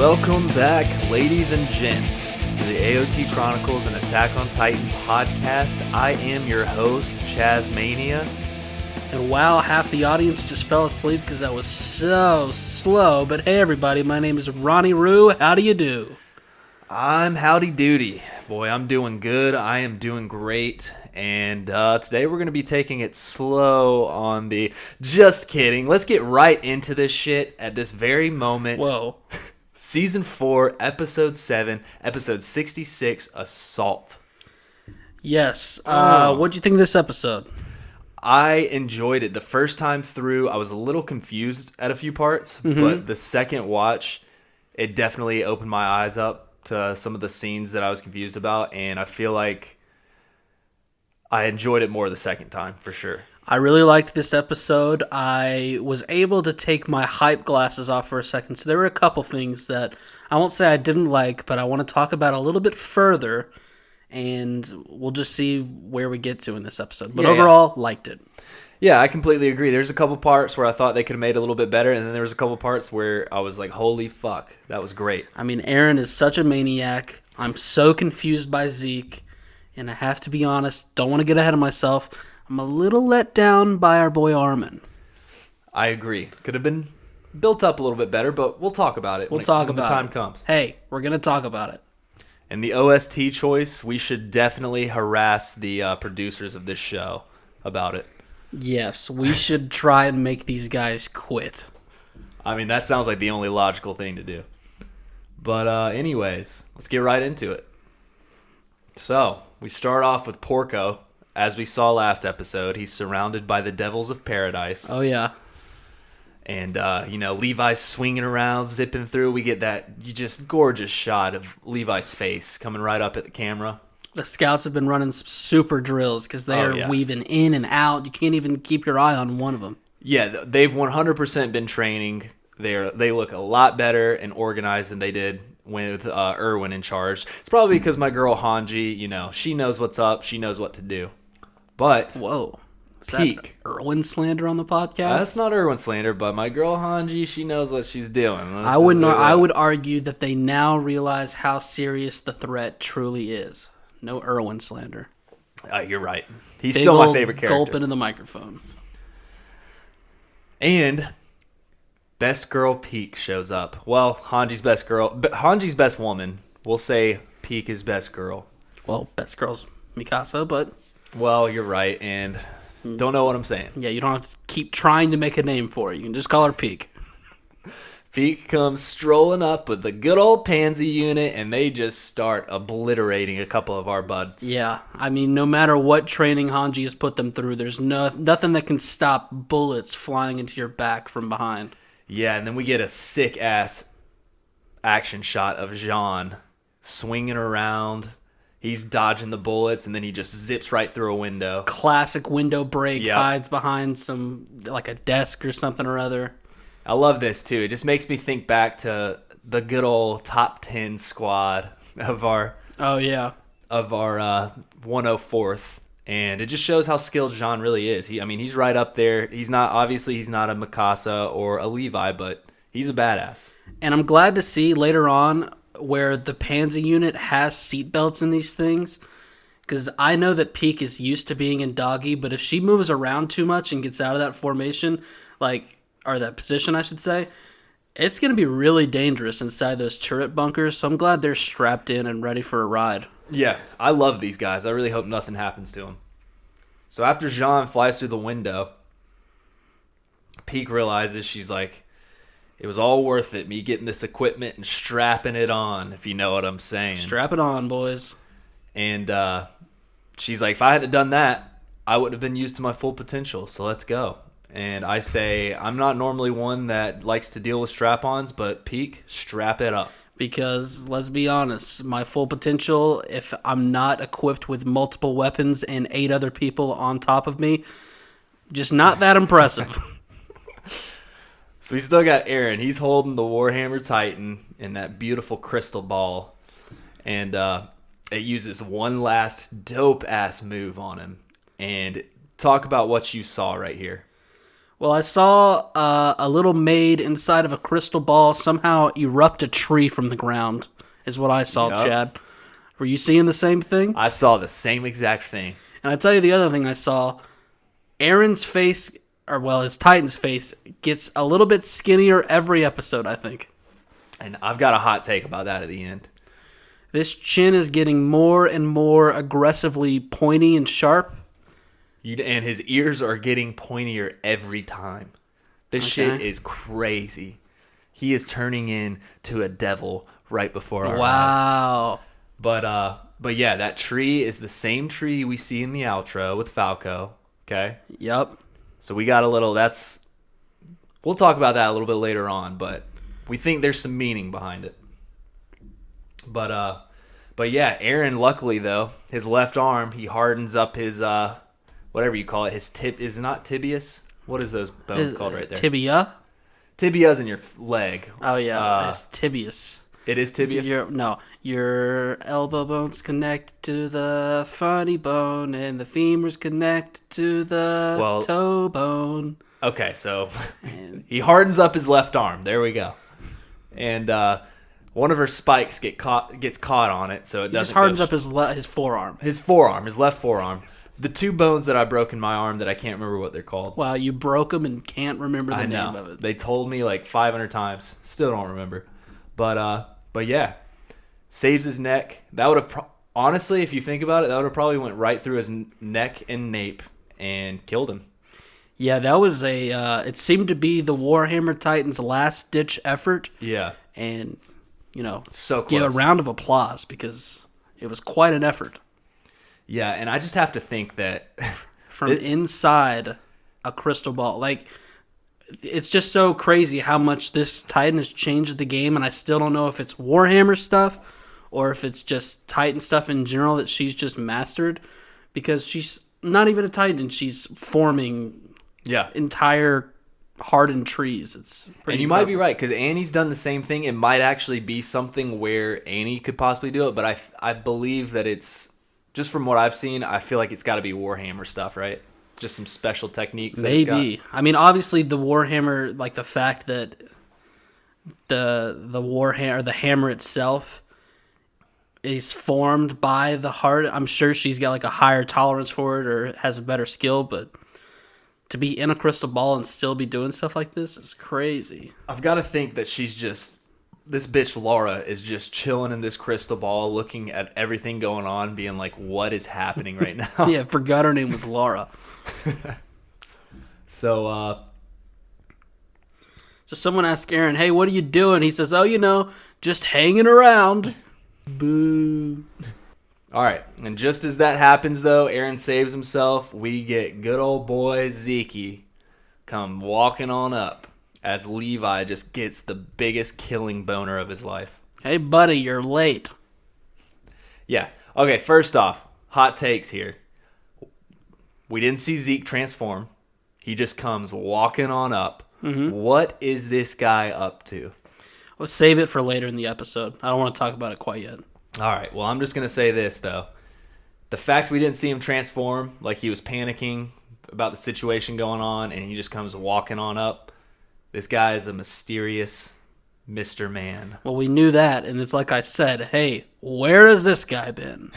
Welcome back, ladies and gents, to the AoT Chronicles and Attack on Titan podcast. I am your host, Chaz Mania. And wow, half the audience just fell asleep because that was so slow. But hey, everybody, my name is Ronnie Roo. How do you do? I'm howdy doody. Boy, I'm doing good. I am doing great. And today we're going to be taking it slow on the... Just kidding. Let's get right into this shit at this very moment. Whoa. Season 4, Episode 7, Episode 66, Assault. Yes. What'd you think of this episode? I enjoyed it. The first time through, I was a little confused at a few parts, but the second watch, it definitely opened my eyes up to some of the scenes that I was confused about, and I feel like I enjoyed it more the second time, for sure. I really liked this episode. I was able to take my hype glasses off for a second, so there were a couple things that I won't say I didn't like, but I want to talk about a little bit further, and we'll just see where we get to in this episode. But overall, liked it. Yeah, I completely agree. There's a couple parts where I thought they could have made it a little bit better, and then there was a couple parts where I was like, holy fuck, that was great. I mean, Eren is such a maniac. I'm so confused by Zeke, and I have to be honest, don't want to get ahead of myself. I'm a little let down by our boy Armin. I agree. Could have been built up a little bit better, but we'll talk about it when the time comes. Hey, we're going to talk about it. And the OST choice, we should definitely harass the producers of this show about it. Yes, we should try and make these guys quit. I mean, that sounds like the only logical thing to do. But anyways, let's get right into it. So, we start off with Porco. As we saw last episode, he's surrounded by the devils of paradise. Oh, yeah. And, Levi's swinging around, zipping through. We get that just gorgeous shot of Levi's face coming right up at the camera. The scouts have been running some super drills because they are weaving in and out. You can't even keep your eye on one of them. Yeah, they've 100% been training. They look a lot better and organized than they did with Erwin in charge. It's probably because my girl Hanji, she knows what's up. She knows what to do. But whoa. Is Peak. that Erwin slander on the podcast? That's not Erwin slander, but my girl Hanji, she knows what she's doing. I would argue that they now realize how serious the threat truly is. No Erwin slander. You're right. He's still my favorite character. Gulp into the microphone. And best girl Peak shows up. Well, Hanji's best girl, but Hanji's best woman. We'll say Peak is best girl. Well, best girl's Mikasa, but... Well, you're right, and don't know what I'm saying. Yeah, you don't have to keep trying to make a name for it. You can just call her Peak. Peak comes strolling up with the good old pansy unit, and they just start obliterating a couple of our buds. Yeah, I mean, no matter what training Hanji has put them through, there's nothing that can stop bullets flying into your back from behind. Yeah, and then we get a sick-ass action shot of Jean swinging around. He's dodging the bullets, and then he just zips right through a window. Classic window break, hides behind like a desk or something or other. I love this, too. It just makes me think back to the good old top 10 squad of our... Oh, yeah. Of our 104th. And it just shows how skilled Jean really is. He's right up there. He's not a Mikasa or a Levi, but he's a badass. And I'm glad to see later on where the Pansy unit has seatbelts in these things, because I know that Peak is used to being in doggy, but if she moves around too much and gets out of that formation, or that position, I should say, it's going to be really dangerous inside those turret bunkers, so I'm glad they're strapped in and ready for a ride. Yeah, I love these guys. I really hope nothing happens to them. So after Jean flies through the window, Peak realizes, she's like, it was all worth it, me getting this equipment and strapping it on, if you know what I'm saying. Strap it on, boys. And she's like, if I hadn't done that, I wouldn't have been used to my full potential, so let's go. And I say, I'm not normally one that likes to deal with strap-ons, but Peak, strap it up. Because, let's be honest, my full potential, if I'm not equipped with multiple weapons and 8 other people on top of me, just not that impressive. So we still got Eren. He's holding the Warhammer Titan in that beautiful crystal ball. And it uses one last dope-ass move on him. And talk about what you saw right here. Well, I saw a little maid inside of a crystal ball somehow erupt a tree from the ground, is what I saw, Yep. Chad. Were you seeing the same thing? I saw the same exact thing. And I tell you the other thing I saw. Eren's face, his Titan's face, gets a little bit skinnier every episode, I think. And I've got a hot take about that at the end. This chin is getting more and more aggressively pointy and sharp. And his ears are getting pointier every time. This shit is crazy. He is turning into a devil right before our eyes. Wow. But yeah, that tree is the same tree we see in the outro with Falco. Okay? Yep. So we got we'll talk about that a little bit later on, but we think there's some meaning behind it. But yeah, Eren, luckily though, his left arm, he hardens up his whatever you call it, his is it not tibius? What is those bones called right there? Tibia? Tibia's in your leg. Oh yeah, it's tibius. It is tibius? Your elbow bones connect to the funny bone, and the femurs connect to the toe bone. Okay, so he hardens up his left arm. There we go. And one of her spikes gets caught on it, so it doesn't. He just hardens up his forearm. His left forearm. The two bones that I broke in my arm that I can't remember what they're called. Wow, you broke them and can't remember the name of it. They told me like 500 times. Still don't remember. But yeah, saves his neck. That would have honestly, if you think about it, that would have probably went right through his neck and nape and killed him. Yeah, that was it seemed to be the Warhammer Titans' last ditch effort. Yeah, and so close. Give a round of applause because it was quite an effort. Yeah, and I just have to think that from inside a crystal ball, like. It's just so crazy how much this Titan has changed the game, and I still don't know if it's Warhammer stuff or if it's just Titan stuff in general that she's just mastered, because she's not even a Titan. She's forming entire hardened trees. It's pretty and you might be right, because Annie's done the same thing. It might actually be something where Annie could possibly do it, but I believe that it's, just from what I've seen, I feel like it's got to be Warhammer stuff, right? Just some special techniques. Maybe. I mean, obviously the Warhammer, like the fact that the Warhammer, the hammer itself is formed by the heart. I'm sure she's got like a higher tolerance for it or has a better skill, but to be in a crystal ball and still be doing stuff like this is crazy. I've got to think that this bitch Laura is just chilling in this crystal ball, looking at everything going on, being like, what is happening right now? Yeah, forgot her name was Laura. So someone asked Eren, hey, what are you doing? He says, just hanging around. Boo. All right, and just as that happens, though, Eren saves himself. We get good old boy Zeke come walking on up as Levi just gets the biggest killing boner of his life. Hey, buddy, you're late. Yeah. Okay, first off, hot takes here. We didn't see Zeke transform. He just comes walking on up. Mm-hmm. What is this guy up to? We'll save it for later in the episode. I don't want to talk about it quite yet. All right. Well, I'm just going to say this, though. The fact we didn't see him transform, like he was panicking about the situation going on, and he just comes walking on up, this guy is a mysterious Mr. Man. Well, we knew that, and it's like I said, hey, where has this guy been?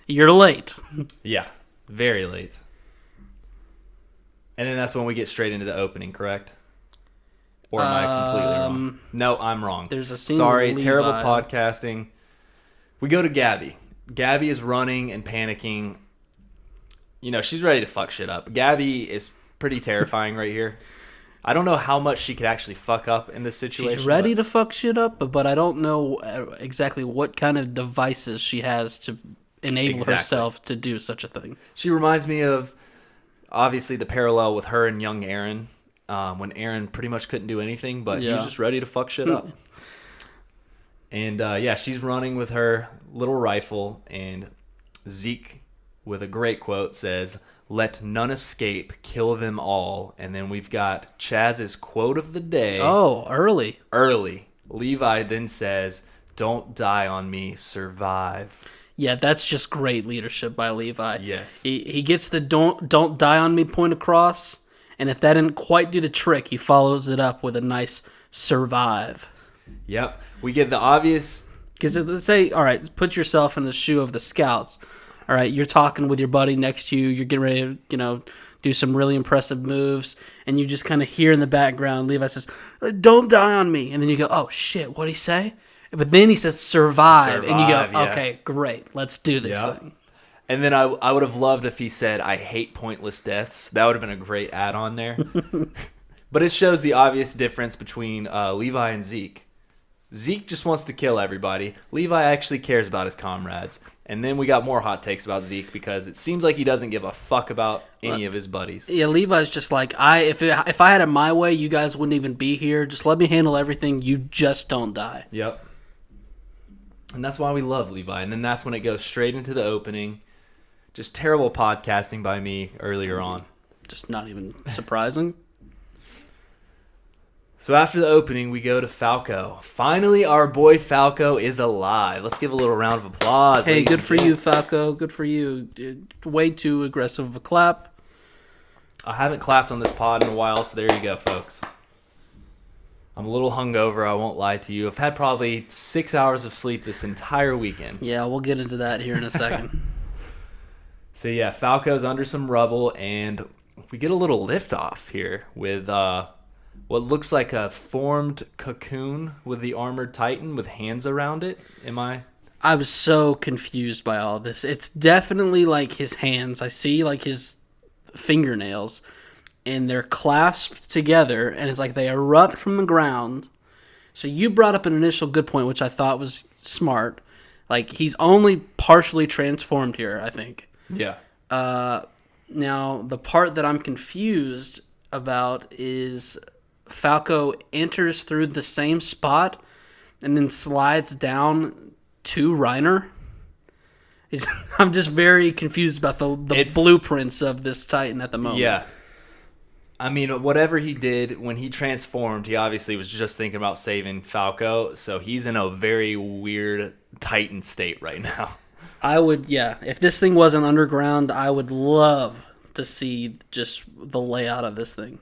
You're late. Yeah. Very late. And then that's when we get straight into the opening, correct? Or am I completely wrong? No, I'm wrong. There's a scene Sorry, with terrible Levi. podcasting. We go to Gabby. Gabby is running and panicking. She's ready to fuck shit up. Gabby is pretty terrifying right here. I don't know how much she could actually fuck up in this situation. She's ready to fuck shit up, but I don't know exactly what kind of devices she has to enable herself to do such a thing. She reminds me of, obviously, the parallel with her and young Eren, when Eren pretty much couldn't do anything, but he was just ready to fuck shit up. And she's running with her little rifle, and Zeke, with a great quote, says, "Let none escape, kill them all." And then we've got Chaz's quote of the day. Oh, early. Levi then says, "Don't die on me, survive." Yeah, that's just great leadership by Levi. Yes. He gets the don't die on me point across, And if that didn't quite do the trick, he follows it up with a nice survive. Yep. We get the obvious... Because let's say, all right, put yourself in the shoe of the scouts. All right, you're talking with your buddy next to you. You're getting ready to, do some really impressive moves. And you just kind of hear in the background, Levi says, "Don't die on me." And then you go, "Oh, shit, what'd he say?" But then he says, survive. And you go, okay, great. Let's do this thing. And then I would have loved if he said, "I hate pointless deaths." That would have been a great add-on there. But it shows the obvious difference between Levi and Zeke. Zeke just wants to kill everybody. Levi actually cares about his comrades. And then we got more hot takes about Zeke because it seems like he doesn't give a fuck about any of his buddies. Yeah, Levi's just like, if I had it my way, you guys wouldn't even be here. Just let me handle everything. You just don't die. Yep. And that's why we love Levi. And then that's when it goes straight into the opening. Just terrible podcasting by me earlier on. Just not even surprising. So after the opening, we go to Falco. Finally, our boy Falco is alive. Let's give a little round of applause. Hey, good for you, Falco. Good for you. Way too aggressive of a clap. I haven't clapped on this pod in a while, so there you go, folks. I'm a little hungover, I won't lie to you. I've had probably 6 hours of sleep this entire weekend. Yeah, we'll get into that here in a second. So yeah, Falco's under some rubble, and we get a little liftoff here with... what looks like a formed cocoon with the armored titan with hands around it. I was so confused by all this. It's definitely like his hands. I see like his fingernails, and they're clasped together, and it's like they erupt from the ground. So you brought up an initial good point, which I thought was smart. Like, he's only partially transformed here, I think. Yeah. Now, the part that I'm confused about is... Falco enters through the same spot and then slides down to Reiner. I'm just very confused about the blueprints of this Titan at the moment. Yeah. I mean, whatever he did when he transformed, he obviously was just thinking about saving Falco, so he's in a very weird Titan state right now. If this thing wasn't underground, I would love to see just the layout of this thing.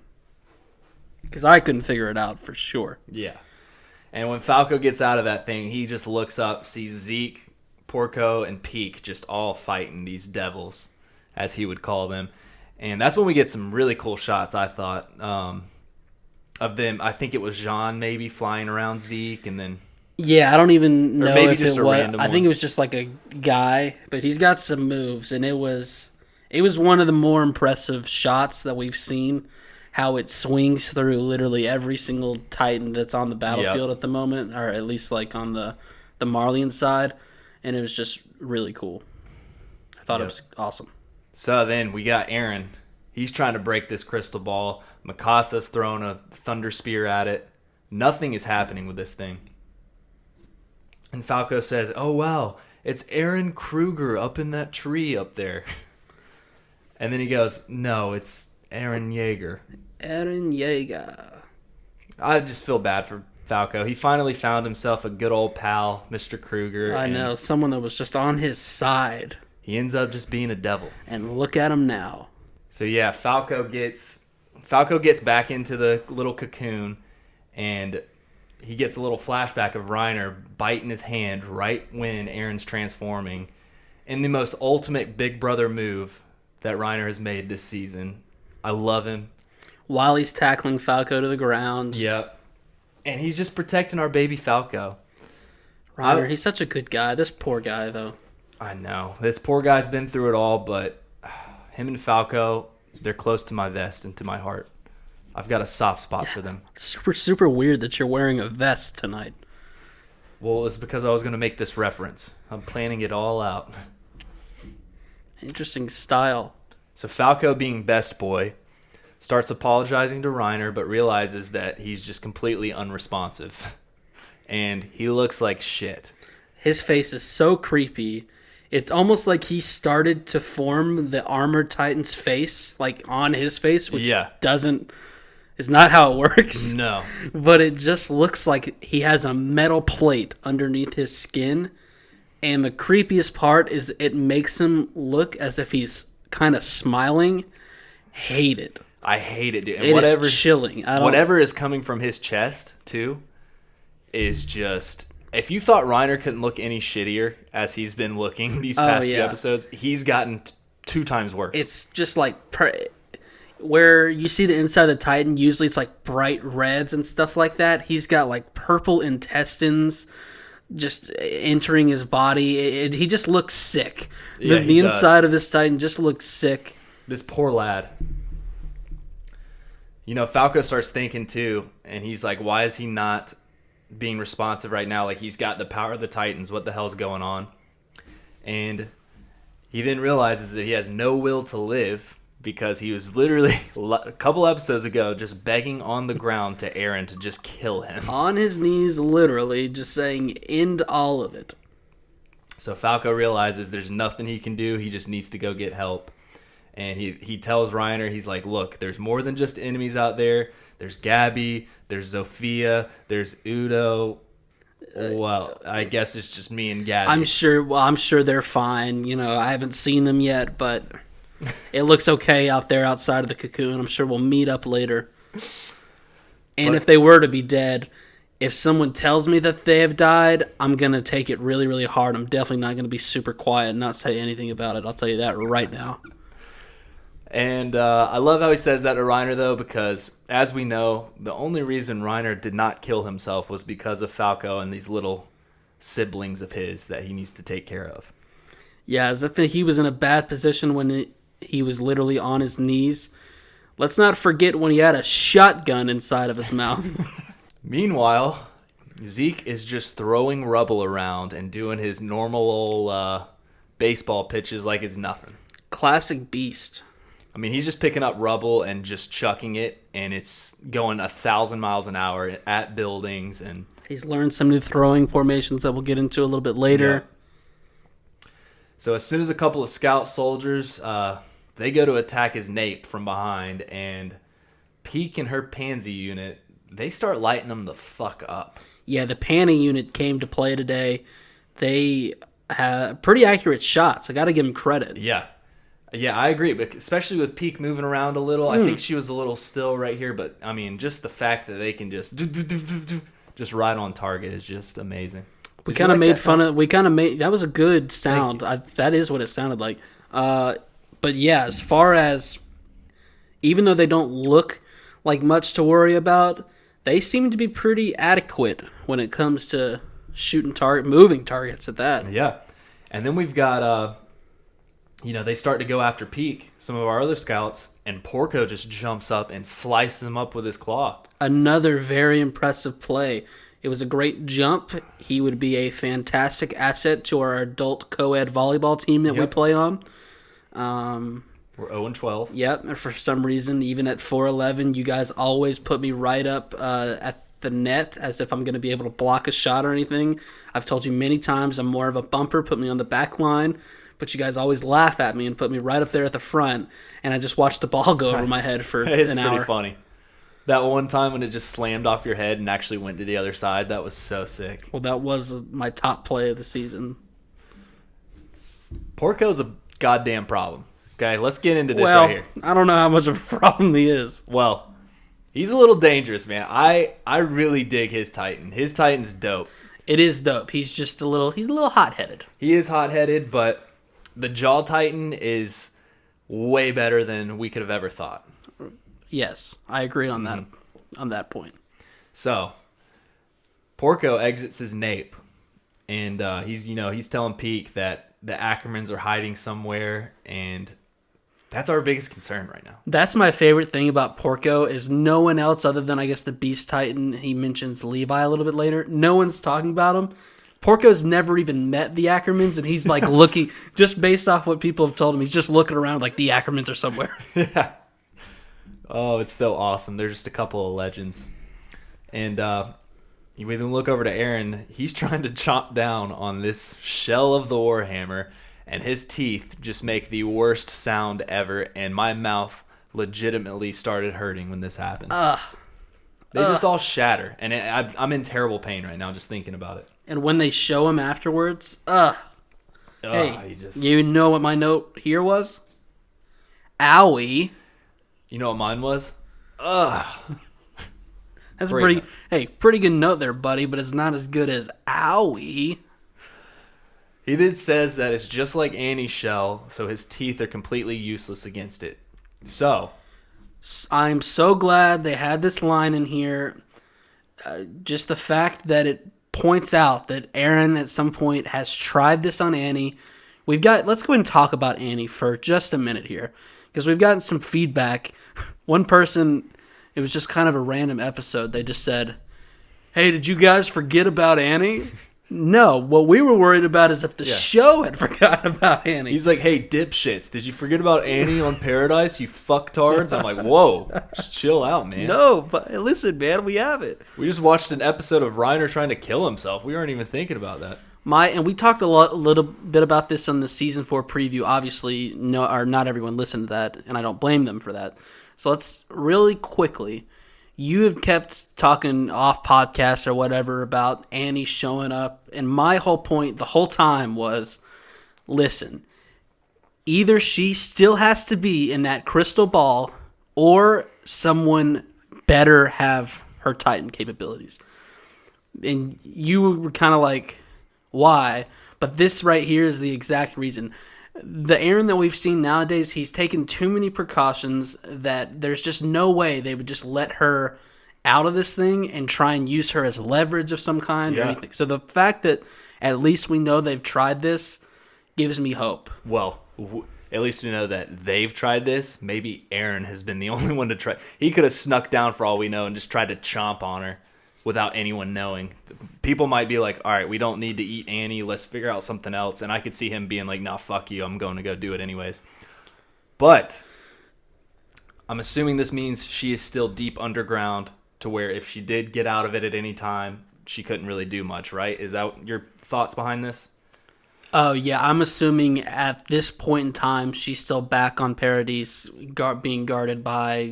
Because I couldn't figure it out for sure. Yeah. And when Falco gets out of that thing, he just looks up, sees Zeke, Porco, and Peak just all fighting these devils, as he would call them. And that's when we get some really cool shots, I thought, of them. I think it was Jean maybe flying around Zeke, and then... Yeah, I don't even know if it was... I think one. it was just like a guy, but he's got some moves, and it was one of the more impressive shots that we've seen. How it swings through literally every single Titan that's on the battlefield at the moment, or at least like on the Marlian side, and it was just really cool. I thought it was awesome. So then we got Eren. He's trying to break this crystal ball. Mikasa's throwing a thunder spear at it. Nothing is happening with this thing. And Falco says, "Oh wow, it's Eren Kruger up in that tree up there." And then he goes, "No, it's Eren Yeager." Eren Yeager. I just feel bad for Falco. He finally found himself a good old pal, Mr. Kruger. I know, someone that was just on his side. He ends up just being a devil. And look at him now. So yeah, Falco gets back into the little cocoon, and he gets a little flashback of Reiner biting his hand right when Eren's transforming, in the most ultimate big brother move that Reiner has made this season. I love him. While he's tackling Falco to the ground. Yep. And he's just protecting our baby Falco. Reiner, he's such a good guy. This poor guy, though. I know. This poor guy's been through it all, but him and Falco, they're close to my vest and to my heart. I've got a soft spot for them. Super, super weird that you're wearing a vest tonight. Well, it's because I was going to make this reference. I'm planning it all out. Interesting style. So Falco, being best boy, starts apologizing to Reiner, but realizes that he's just completely unresponsive. And he looks like shit. His face is so creepy. It's almost like he started to form the armored Titan's face, like on his face, which is not how it works. No. But it just looks like he has a metal plate underneath his skin. And the creepiest part is it makes him look as if he's kind of smiling. Hate it. I hate it, dude. And It is chilling. Whatever is coming from his chest, too, is just... If you thought Reiner couldn't look any shittier as he's been looking these past few episodes, he's gotten 2 times worse. It's just like... where you see the inside of the Titan, usually it's like bright reds and stuff like that. He's got like purple intestines just entering his body. He just looks sick. Yeah, the inside of this Titan just looks sick. This poor lad. You know, Falco starts thinking too, and he's like, why is he not being responsive right now? Like, he's got the power of the Titans. What the hell's going on? And he then realizes that he has no will to live because he was literally a couple episodes ago just begging on the ground to Eren to just kill him. On his knees, literally, just saying, end all of it. So Falco realizes there's nothing he can do. He just needs to go get help. And he tells Reiner, he's like, look, there's more than just enemies out there. There's Gabby, there's Zofia, there's Udo. Well, I guess it's just me and Gabby. I'm sure they're fine. You know, I haven't seen them yet, but it looks okay out there outside of the cocoon. I'm sure we'll meet up later. And if they were to be dead, if someone tells me that they have died, I'm going to take it really, really hard. I'm definitely not going to be super quiet and not say anything about it. I'll tell you that right now. And I love how he says that to Reiner, though, because, as we know, the only reason Reiner did not kill himself was because of Falco and these little siblings of his that he needs to take care of. Yeah, as if he was in a bad position when he was literally on his knees. Let's not forget when he had a shotgun inside of his mouth. Meanwhile, Zeke is just throwing rubble around and doing his normal old baseball pitches like it's nothing. Classic beast. I mean, he's just picking up rubble and just chucking it, and it's going 1,000 miles an hour at buildings. And he's learned some new throwing formations that we'll get into a little bit later. Yeah. So as soon as a couple of scout soldiers, they go to attack his nape from behind, and Peek and her pansy unit, they start lighting them the fuck up. Yeah, the panning unit came to play today. They had pretty accurate shots. I got to give them credit. Yeah, I agree, but especially with Peek moving around a little. I think she was a little still right here, but I mean, just the fact that they can just just right on target is just amazing. We kind of made fun of. We kind of made that was a good sound. That is what it sounded like. But yeah, as far as even though they don't look like much to worry about, they seem to be pretty adequate when it comes to shooting moving targets at that. Yeah, and then we've got. They start to go after Peek, some of our other scouts, and Porco just jumps up and slices him up with his claw. Another very impressive play. It was a great jump. He would be a fantastic asset to our adult co-ed volleyball team that we play on. We're 0-12. Yep, and for some reason, even at 4'11", you guys always put me right up at the net as if I'm going to be able to block a shot or anything. I've told you many times I'm more of a bumper, put me on the back line. But you guys always laugh at me and put me right up there at the front, and I just watched the ball go over my head for an hour. It's pretty funny. That one time when it just slammed off your head and actually went to the other side, that was so sick. Well, that was my top play of the season. Porco's a goddamn problem. Okay, let's get into this right here. I don't know how much of a problem he is. Well, he's a little dangerous, man. I really dig his Titan. His Titan's dope. It is dope. He's just a little hot-headed. He is hot-headed, but the Jaw Titan is way better than we could have ever thought. Yes, I agree on that. On that point. So, Porco exits his nape, and he's telling Peek that the Ackermans are hiding somewhere, and that's our biggest concern right now. That's my favorite thing about Porco is no one else other than I guess the Beast Titan. He mentions Levi a little bit later. No one's talking about him. Porco's never even met the Ackermans, and he's like looking, just based off what people have told him, he's just looking around like the Ackermans are somewhere. Yeah. Oh, it's so awesome. They're just a couple of legends. And we then look over to Eren. He's trying to chomp down on this shell of the Warhammer, and his teeth just make the worst sound ever, and my mouth legitimately started hurting when this happened. They just all shatter, and I'm in terrible pain right now just thinking about it. And when they show him afterwards, hey, you know what my note here was? Owie. You know what mine was? Ugh. That's pretty good note there, buddy, but it's not as good as owie. He then says that it's just like Annie's shell, so his teeth are completely useless against it. So, I'm so glad they had this line in here. Just the fact that it points out that Eren at some point has tried this on Annie. Let's go ahead and talk about Annie for just a minute here, because we've gotten some feedback. One person, it was just kind of a random episode. They just said, "Hey, did you guys forget about Annie?" No, what we were worried about is if the show had forgotten about Annie. He's like, "Hey, dipshits, did you forget about Annie on Paradise, you fucktards?" I'm like, whoa, just chill out, man. No, but listen, man, we have it. We just watched an episode of Reiner trying to kill himself. We weren't even thinking about that. And we talked a little bit about this on the season 4 preview. Obviously, not everyone listened to that, and I don't blame them for that. So let's really quickly. You have kept talking off podcasts or whatever about Annie showing up, and my whole point the whole time was, listen, either she still has to be in that crystal ball, or someone better have her Titan capabilities. And you were kind of like, why? But this right here is the exact reason. The Eren that we've seen nowadays, he's taken too many precautions that there's just no way they would just let her out of this thing and try and use her as leverage of some kind or anything. So the fact that at least we know they've tried this gives me hope. Well, at least we know that they've tried this. Maybe Eren has been the only one to try. He could have snuck down for all we know and just tried to chomp on her without anyone knowing. People might be like, all right, we don't need to eat Annie. Let's figure out something else. And I could see him being like, nah, fuck you. I'm going to go do it anyways. But I'm assuming this means she is still deep underground to where if she did get out of it at any time, she couldn't really do much, right? Is that your thoughts behind this? Oh, yeah. I'm assuming at this point in time, she's still back on Paradise, being guarded by,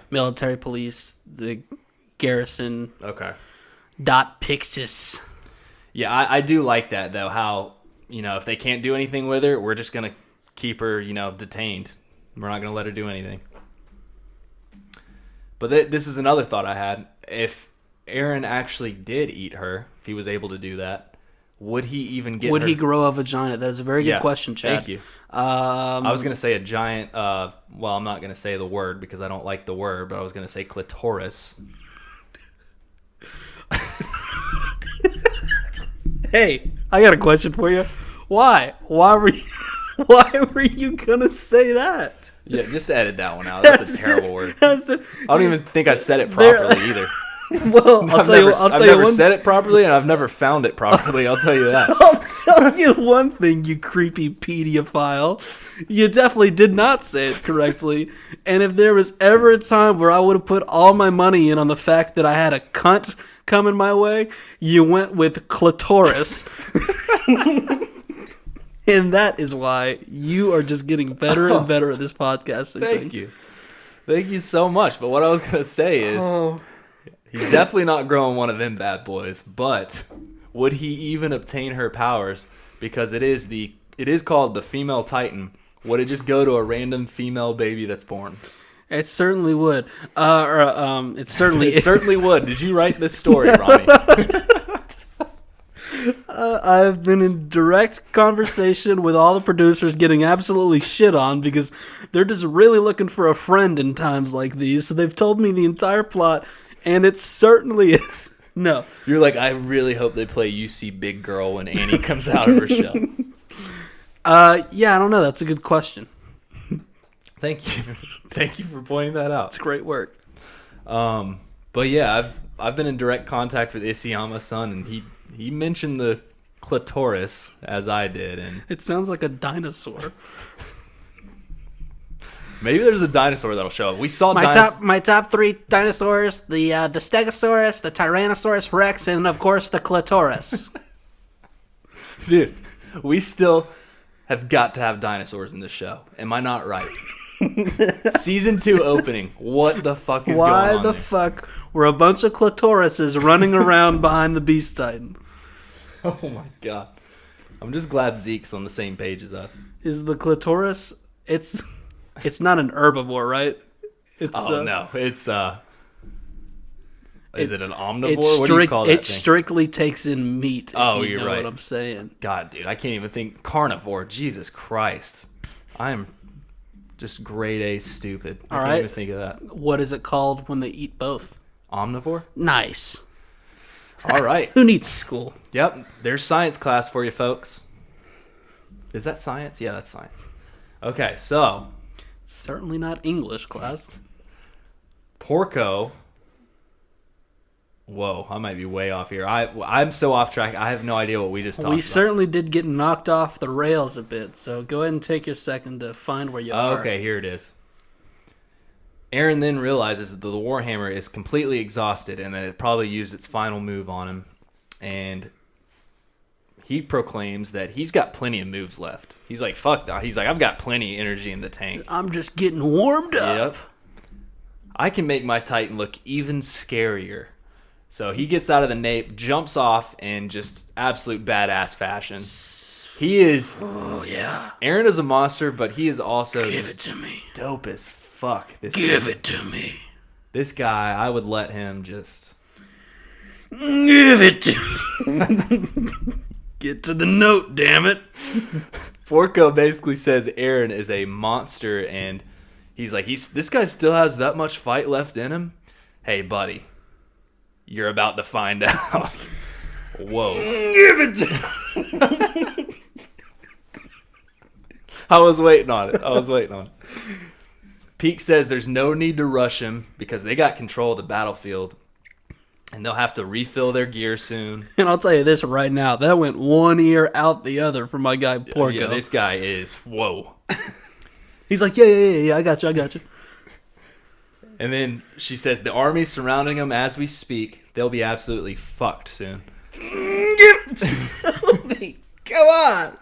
military police, the garrison. Okay. Dot Pixis. Yeah, I do like that, though, how, if they can't do anything with her, we're just going to keep her, detained. We're not going to let her do anything. But this is another thought I had. If Eren actually did eat her, if he was able to do that, would he even get Would her? he grow a vagina? That's a very good question, Chad. Thank you. I was going to say a giant, I'm not going to say the word because I don't like the word, but I was going to say clitoris. Hey, I got a question for you. Why? Why were you going to say that? Yeah, just edit that one out. That's a terrible word. I don't even think I said it properly either. Well, I've never said it properly, and I've never found it properly. I'll tell you that. I'll tell you one thing, you creepy pediophile. You definitely did not say it correctly. And if there was ever a time where I would have put all my money in on the fact that I had a cunt coming my way, you went with clitoris. And that is why you are just getting better and better at this podcasting. Thank you. Thank you so much. But what I was going to say is, he's definitely not growing one of them bad boys. But would he even obtain her powers? Because it is called the female Titan. Would it just go to a random female baby that's born? It certainly would. It certainly would. Did you write this story, Ronnie? I've been in direct conversation with all the producers getting absolutely shit on because they're just really looking for a friend in times like these. So they've told me the entire plot, and it certainly is. No. You're like, I really hope they play UC Big Girl when Annie comes out of her shell. Yeah, I don't know. That's a good question. Thank you. Thank you for pointing that out. It's great work. But yeah, I've been in direct contact with Isayama's son, and he mentioned the clitoris as I did, and it sounds like a dinosaur. Maybe there's a dinosaur that'll show up. We saw my top 3 dinosaurs: the Stegosaurus, the Tyrannosaurus Rex, and of course the clitoris. Dude, we still have got to have dinosaurs in this show. Am I not right? Season 2 opening. What the fuck is going on? Why the fuck were a bunch of clitorises running around behind the Beast Titan? Oh my god. I'm just glad Zeke's on the same page as us. Is the clitoris... It's not an herbivore, right? It's no, it's is it an omnivore? What do you call that It thing? strictly takes in meat. Oh, you you're know right. what I'm saying. God, dude, I can't even think. Carnivore. Jesus Christ. I'm just grade A stupid. I can't even think of that. What is it called when they eat both? Omnivore? Nice. All right. Who needs school? Yep. There's science class for you, folks. Is that science? Yeah, that's science. Okay, so Certainly not English class. Porco. Whoa, I might be way off here. I'm so off track. I have no idea what we just talked about. We certainly did get knocked off the rails a bit, so go ahead and take your second to find where you are. Okay, here it is. Eren then realizes that the Warhammer is completely exhausted and that it probably used its final move on him. And he proclaims that he's got plenty of moves left. He's like, fuck that. He's like, I've got plenty of energy in the tank. I'm just getting warmed up. Yep. I can make my Titan look even scarier. So he gets out of the nape, jumps off in just absolute badass fashion. He is... Oh, yeah. Eren is a monster, but he is also... Give it to me. Dope as fuck. Give it to me. This guy, I would let him just... Give it to me. Get to the note, damn it. Porco basically says Eren is a monster, and he's like, this guy still has that much fight left in him? Hey, buddy. You're about to find out. Whoa. Give it to me. I was waiting on it. Peak says there's no need to rush him because they got control of the battlefield and they'll have to refill their gear soon. And I'll tell you this right now. That went one ear out the other for my guy Porco. Yeah, this guy is, whoa. He's like, yeah, I got you. And then she says the army's surrounding them as we speak. They'll be absolutely fucked soon. Give it to me. Come on.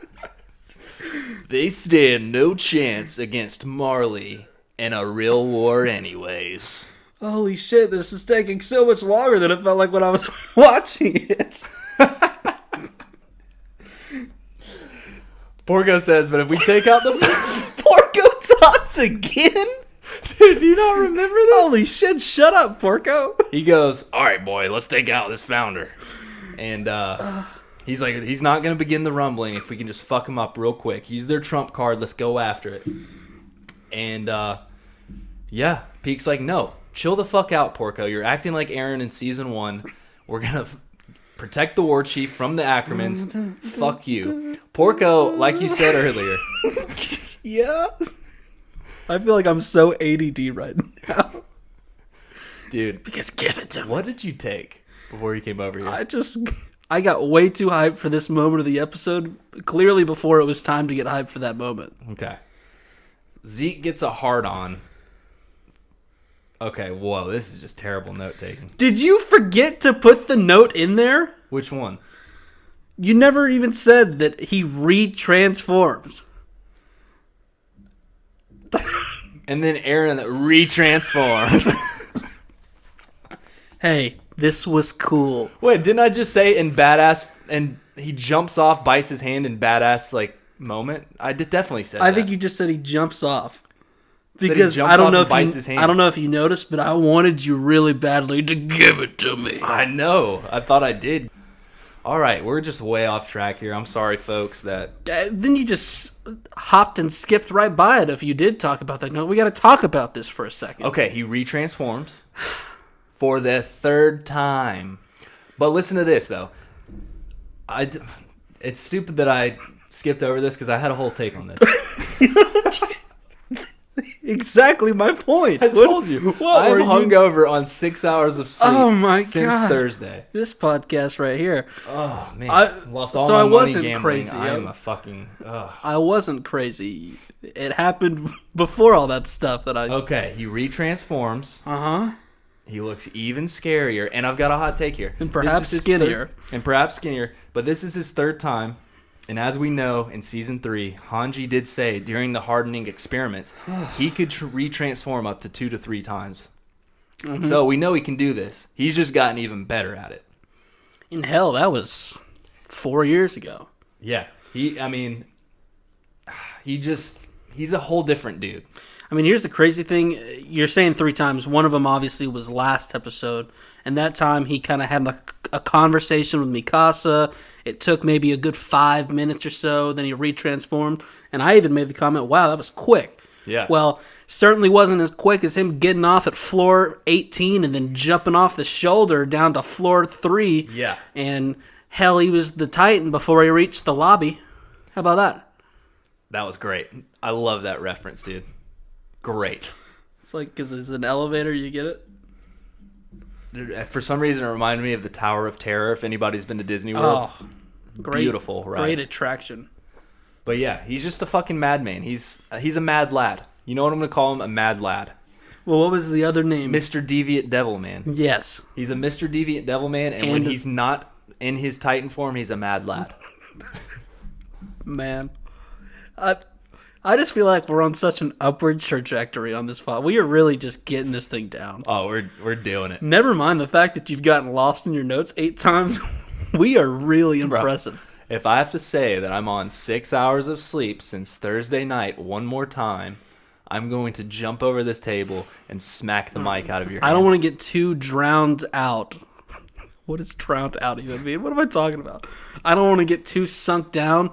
They stand no chance against Marley in a real war anyways. Holy shit, this is taking so much longer than it felt like when I was watching it. Porco says, but if we take out the... Porco talks again? Dude, do you not remember this? Holy shit, shut up, Porco. He goes, all right, boy, let's take out this founder. And he's like, he's not going to begin the rumbling if we can just fuck him up real quick. He's their trump card. Let's go after it. And, yeah, Peak's like, no, chill the fuck out, Porco. You're acting like Eren in Season 1. We're going to protect the war chief from the Ackermans. Fuck you. Porco, like you said earlier. Yeah. I feel like I'm so ADD right now. Dude. Because give it to me. What did you take before you came over here? I got way too hyped for this moment of the episode, clearly before it was time to get hyped for that moment. Okay. Zeke gets a hard-on. Okay, whoa, this is just terrible note-taking. Did you forget to put the note in there? Which one? You never even said that he retransforms. And then Eren retransforms. Hey, this was cool. Wait, didn't I just say in badass, and he jumps off, bites his hand in badass, like, moment? I did definitely say that. I think you just said he jumps off. Said Because he jumps I don't off know and if bites you, his hand. I don't know if you noticed, but I wanted you really badly to give it to me. I know. I thought I did. All right, we're just way off track here. I'm sorry, folks, that... Then you just hopped and skipped right by it if you did talk about that. No, we got to talk about this for a second. Okay, he retransforms for the third time. But listen to this, though. It's stupid that I skipped over this because I had a whole take on this. Exactly my point. I told you. I'm hungover on 6 hours of sleep since God. Thursday. This podcast right here. Oh, man. Lost so all my I money wasn't gambling. crazy. I am a fucking... I wasn't crazy. It happened before all that stuff that I... Okay, he retransforms. Uh-huh. He looks even scarier. And I've got a hot take here. And perhaps skinnier. But this is his third time. And as we know, in Season 3, Hanji did say during the hardening experiments, he could retransform up to 2 to 3 times. Mm-hmm. So we know he can do this. He's just gotten even better at it. In hell, that was 4 years ago. Yeah. He he's a whole different dude. I mean, here's the crazy thing. You're saying 3 times. One of them obviously was last episode. And that time he kind of had like a conversation with Mikasa. It took maybe a good 5 minutes or so. Then he retransformed. And I even made the comment, wow, that was quick. Yeah. Well, certainly wasn't as quick as him getting off at floor 18 and then jumping off the shoulder down to floor 3. Yeah. And hell, he was the Titan before he reached the lobby. How about that? That was great. I love that reference, dude. Great. It's like, because it's an elevator, you get it? For some reason, it reminded me of the Tower of Terror, if anybody's been to Disney World. Oh, great. Beautiful, right? Great attraction. But yeah, he's just a fucking madman. He's a mad lad. You know what I'm going to call him? A mad lad. Well, what was the other name? Mr. Deviant Devil Man. Yes. He's a Mr. Deviant Devil Man, and when he's not in his Titan form, he's a mad lad. Man. I just feel like we're on such an upward trajectory on this file. We are really just getting this thing down. Oh, we're doing it. Never mind the fact that you've gotten lost in your notes 8 times. We are really impressive. Bro, if I have to say that I'm on 6 hours of sleep since Thursday night one more time, I'm going to jump over this table and smack the mic out of your hand. I don't want to get too drowned out. What does drowned out even mean? What am I talking about? I don't want to get too sunk down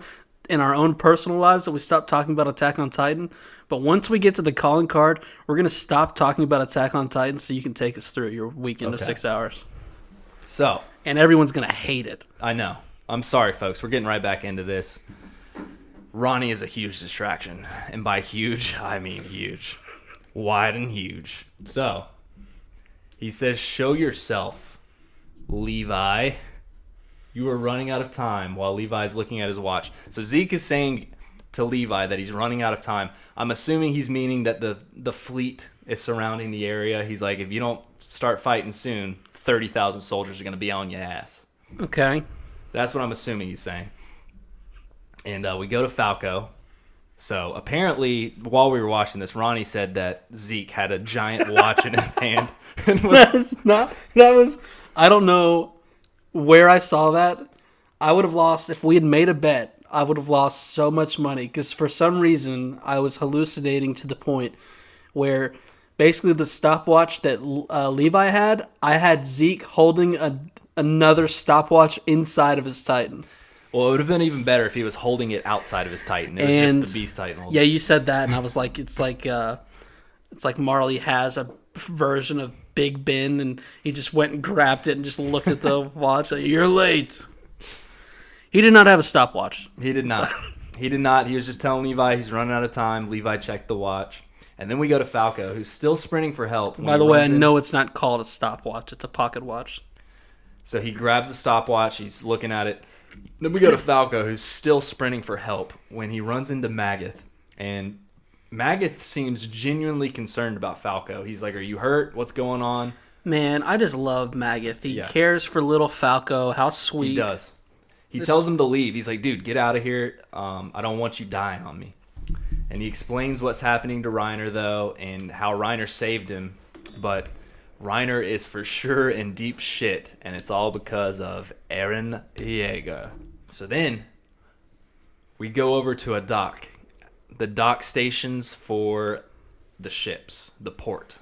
in our own personal lives that we stop talking about Attack on Titan. But once we get to the calling card, we're going to stop talking about Attack on Titan so you can take us through your weekend of 6 hours. So. And everyone's going to hate it. I know. I'm sorry, folks. We're getting right back into this. Ronnie is a huge distraction. And by huge, I mean huge. Wide and huge. So, he says, show yourself, Levi. You are running out of time, while Levi's looking at his watch. So Zeke is saying to Levi that he's running out of time. I'm assuming he's meaning that the fleet is surrounding the area. He's like, if you don't start fighting soon, 30,000 soldiers are going to be on your ass. Okay. That's what I'm assuming he's saying. And we go to Falco. So apparently, while we were watching this, Ronnie said that Zeke had a giant watch in his hand. I don't know where I saw that. I would have lost, if we had made a bet, I would have lost so much money. Because for some reason, I was hallucinating to the point where basically the stopwatch that Levi had, I had Zeke holding another stopwatch inside of his Titan. Well, it would have been even better if he was holding it outside of his Titan. It was just the Beast Titan holding. Yeah, you said that, and I was like, it's like Marley has a version of Big Ben, and he just went and grabbed it and just looked at the watch. Like, you're late. He did not have a stopwatch. He did not. He did not. He was just telling Levi he's running out of time. Levi checked the watch. And then we go to Falco, who's still sprinting for help. By the way, I know it's not called a stopwatch. It's a pocket watch. So he grabs the stopwatch. He's looking at it. Then we go to Falco, who's still sprinting for help when he runs into Magath. And Magath seems genuinely concerned about Falco. He's like, are you hurt? What's going on? Man, I just love Magath. He cares for little Falco. How sweet. He does. He tells him to leave. He's like, dude, get out of here. I don't want you dying on me. And he explains what's happening to Reiner, though, and how Reiner saved him. But Reiner is for sure in deep shit, and it's all because of Eren Yeager. So then we go over to a dock. The dock stations for the ships, the port.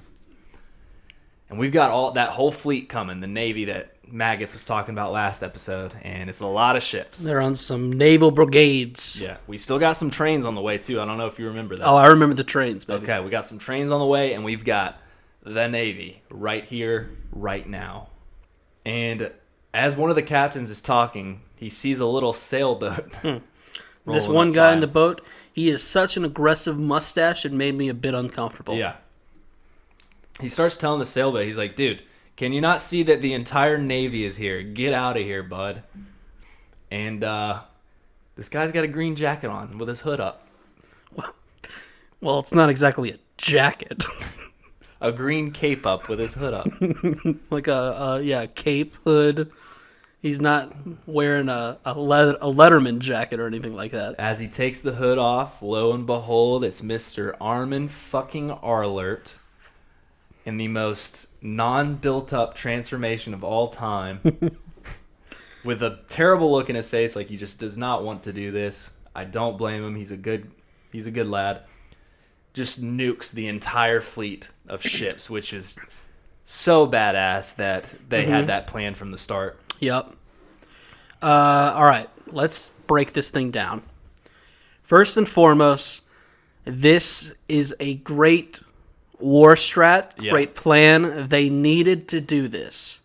And we've got all that whole fleet coming, the Navy that Magath was talking about last episode, and it's a lot of ships. They're on some naval brigades. Yeah, we still got some trains on the way, too. I don't know if you remember that. Oh, I remember the trains, baby. Okay, we got some trains on the way, and we've got the Navy right here, right now. And as one of the captains is talking, he sees a little sailboat. This one guy in the boat, he has such an aggressive mustache, it made me a bit uncomfortable. Yeah. He starts telling the sailboat, he's like, dude, can you not see that the entire Navy is here? Get out of here, bud. And this guy's got a green jacket on with his hood up. Well, it's not exactly a jacket. A green cape up with his hood up. Like a cape, hood. He's not wearing a Letterman jacket or anything like that. As he takes the hood off, lo and behold, it's Mr. Armin fucking Arlert in the most non-built-up transformation of all time. With a terrible look in his face, like he just does not want to do this. I don't blame him. He's a good lad. just nukes the entire fleet of ships, which is so badass that they had that plan from the start. Yep. All right, let's break this thing down. First and foremost, this is a great war strat, great plan. They needed to do this.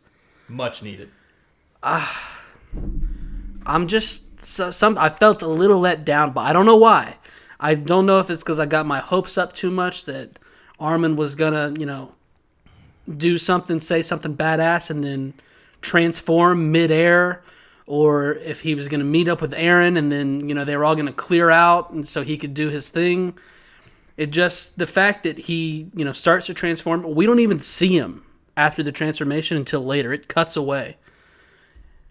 Much needed. I'm just I felt a little let down, but I don't know why. I don't know if it's because I got my hopes up too much that Armin was gonna, do something, say something badass, and then transform midair, or if he was gonna meet up with Eren and then they were all gonna clear out, and so he could do his thing. It just the fact that he starts to transform, we don't even see him after the transformation until later. It cuts away.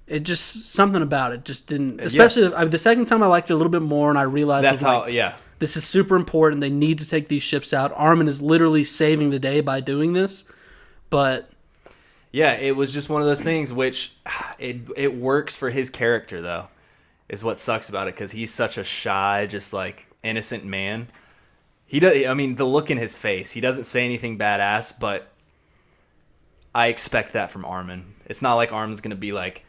It just, something about it just didn't, especially the second time I liked it a little bit more, and I realized this is super important. They need to take these ships out. Armin is literally saving the day by doing this, but yeah, it was just one of those things which it works for his character though, is what sucks about it, because he's such a shy, just like innocent man. He does. I mean, the look in his face. He doesn't say anything badass, but I expect that from Armin. It's not like Armin's gonna be like,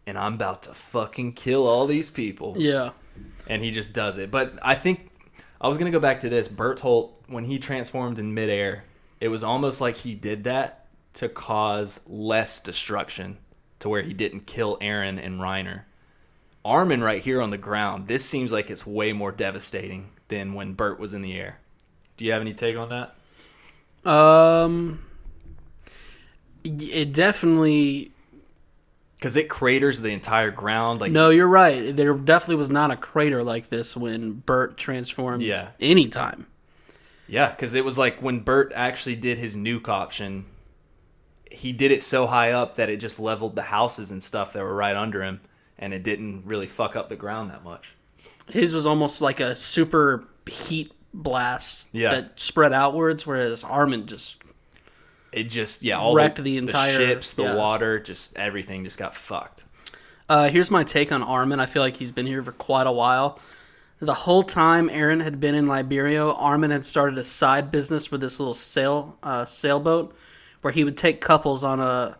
and I'm about to fucking kill all these people. Yeah. And he just does it. But I think I was going to go back to this. Bertholdt, when he transformed in midair, it was almost like he did that to cause less destruction, to where he didn't kill Eren and Reiner. Armin right here on the ground, this seems like it's way more devastating than when Bert was in the air. Do you have any take on that? It definitely... Because it craters the entire ground. No, you're right. There definitely was not a crater like this when Bert transformed anytime. Yeah, because it was like when Bert actually did his nuke option, he did it so high up that it just leveled the houses and stuff that were right under him, and it didn't really fuck up the ground that much. His was almost like a super heat blast that spread outwards, whereas Armin just... It just, all wrecked the entire... The ships, the water, just everything just got fucked. Here's my take on Armin. I feel like he's been here for quite a while. The whole time Eren had been in Liberia, Armin had started a side business with this little sailboat, where he would take couples on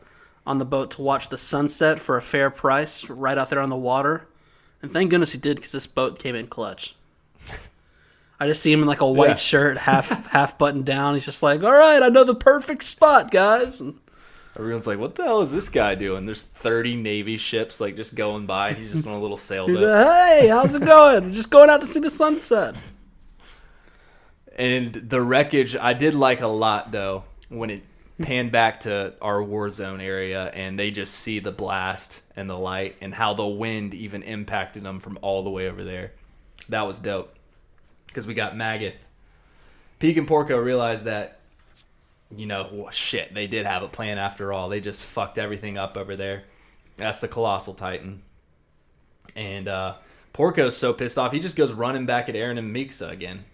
the boat to watch the sunset for a fair price right out there on the water. And thank goodness he did, because this boat came in clutch. I just see him in like a white shirt, half buttoned down. He's just like, all right, I know the perfect spot, guys. And everyone's like, what the hell is this guy doing? There's 30 Navy ships like just going by. He's just on a little sailboat. He's like, hey, how's it going? I'm just going out to see the sunset. And the wreckage, I did like a lot, though, when it panned back to our war zone area and they just see the blast and the light and how the wind even impacted them from all the way over there. That was dope. Because we got Magath. Peek and Porco realized that, shit, they did have a plan after all. They just fucked everything up over there. That's the Colossal Titan. And Porco's so pissed off, he just goes running back at Eren and Miksa again.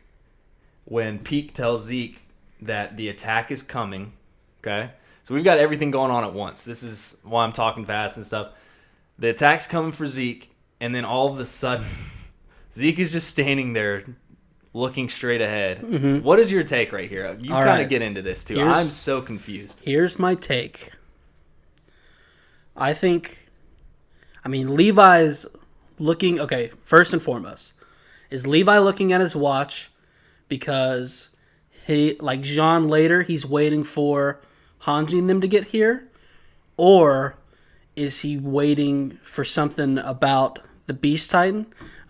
When Peek tells Zeke that the attack is coming, okay? So we've got everything going on at once. This is why I'm talking fast and stuff. The attack's coming for Zeke, and then all of a sudden, Zeke is just standing there looking straight ahead. Mm-hmm. What is your take right here? You kind of get into this too. I'm so confused. Here's my take. Levi's looking... Okay, first and foremost, is Levi looking at his watch because he, like Jean later, he's waiting for Hanji and them to get here? Or is he waiting for something about the Beast Titan?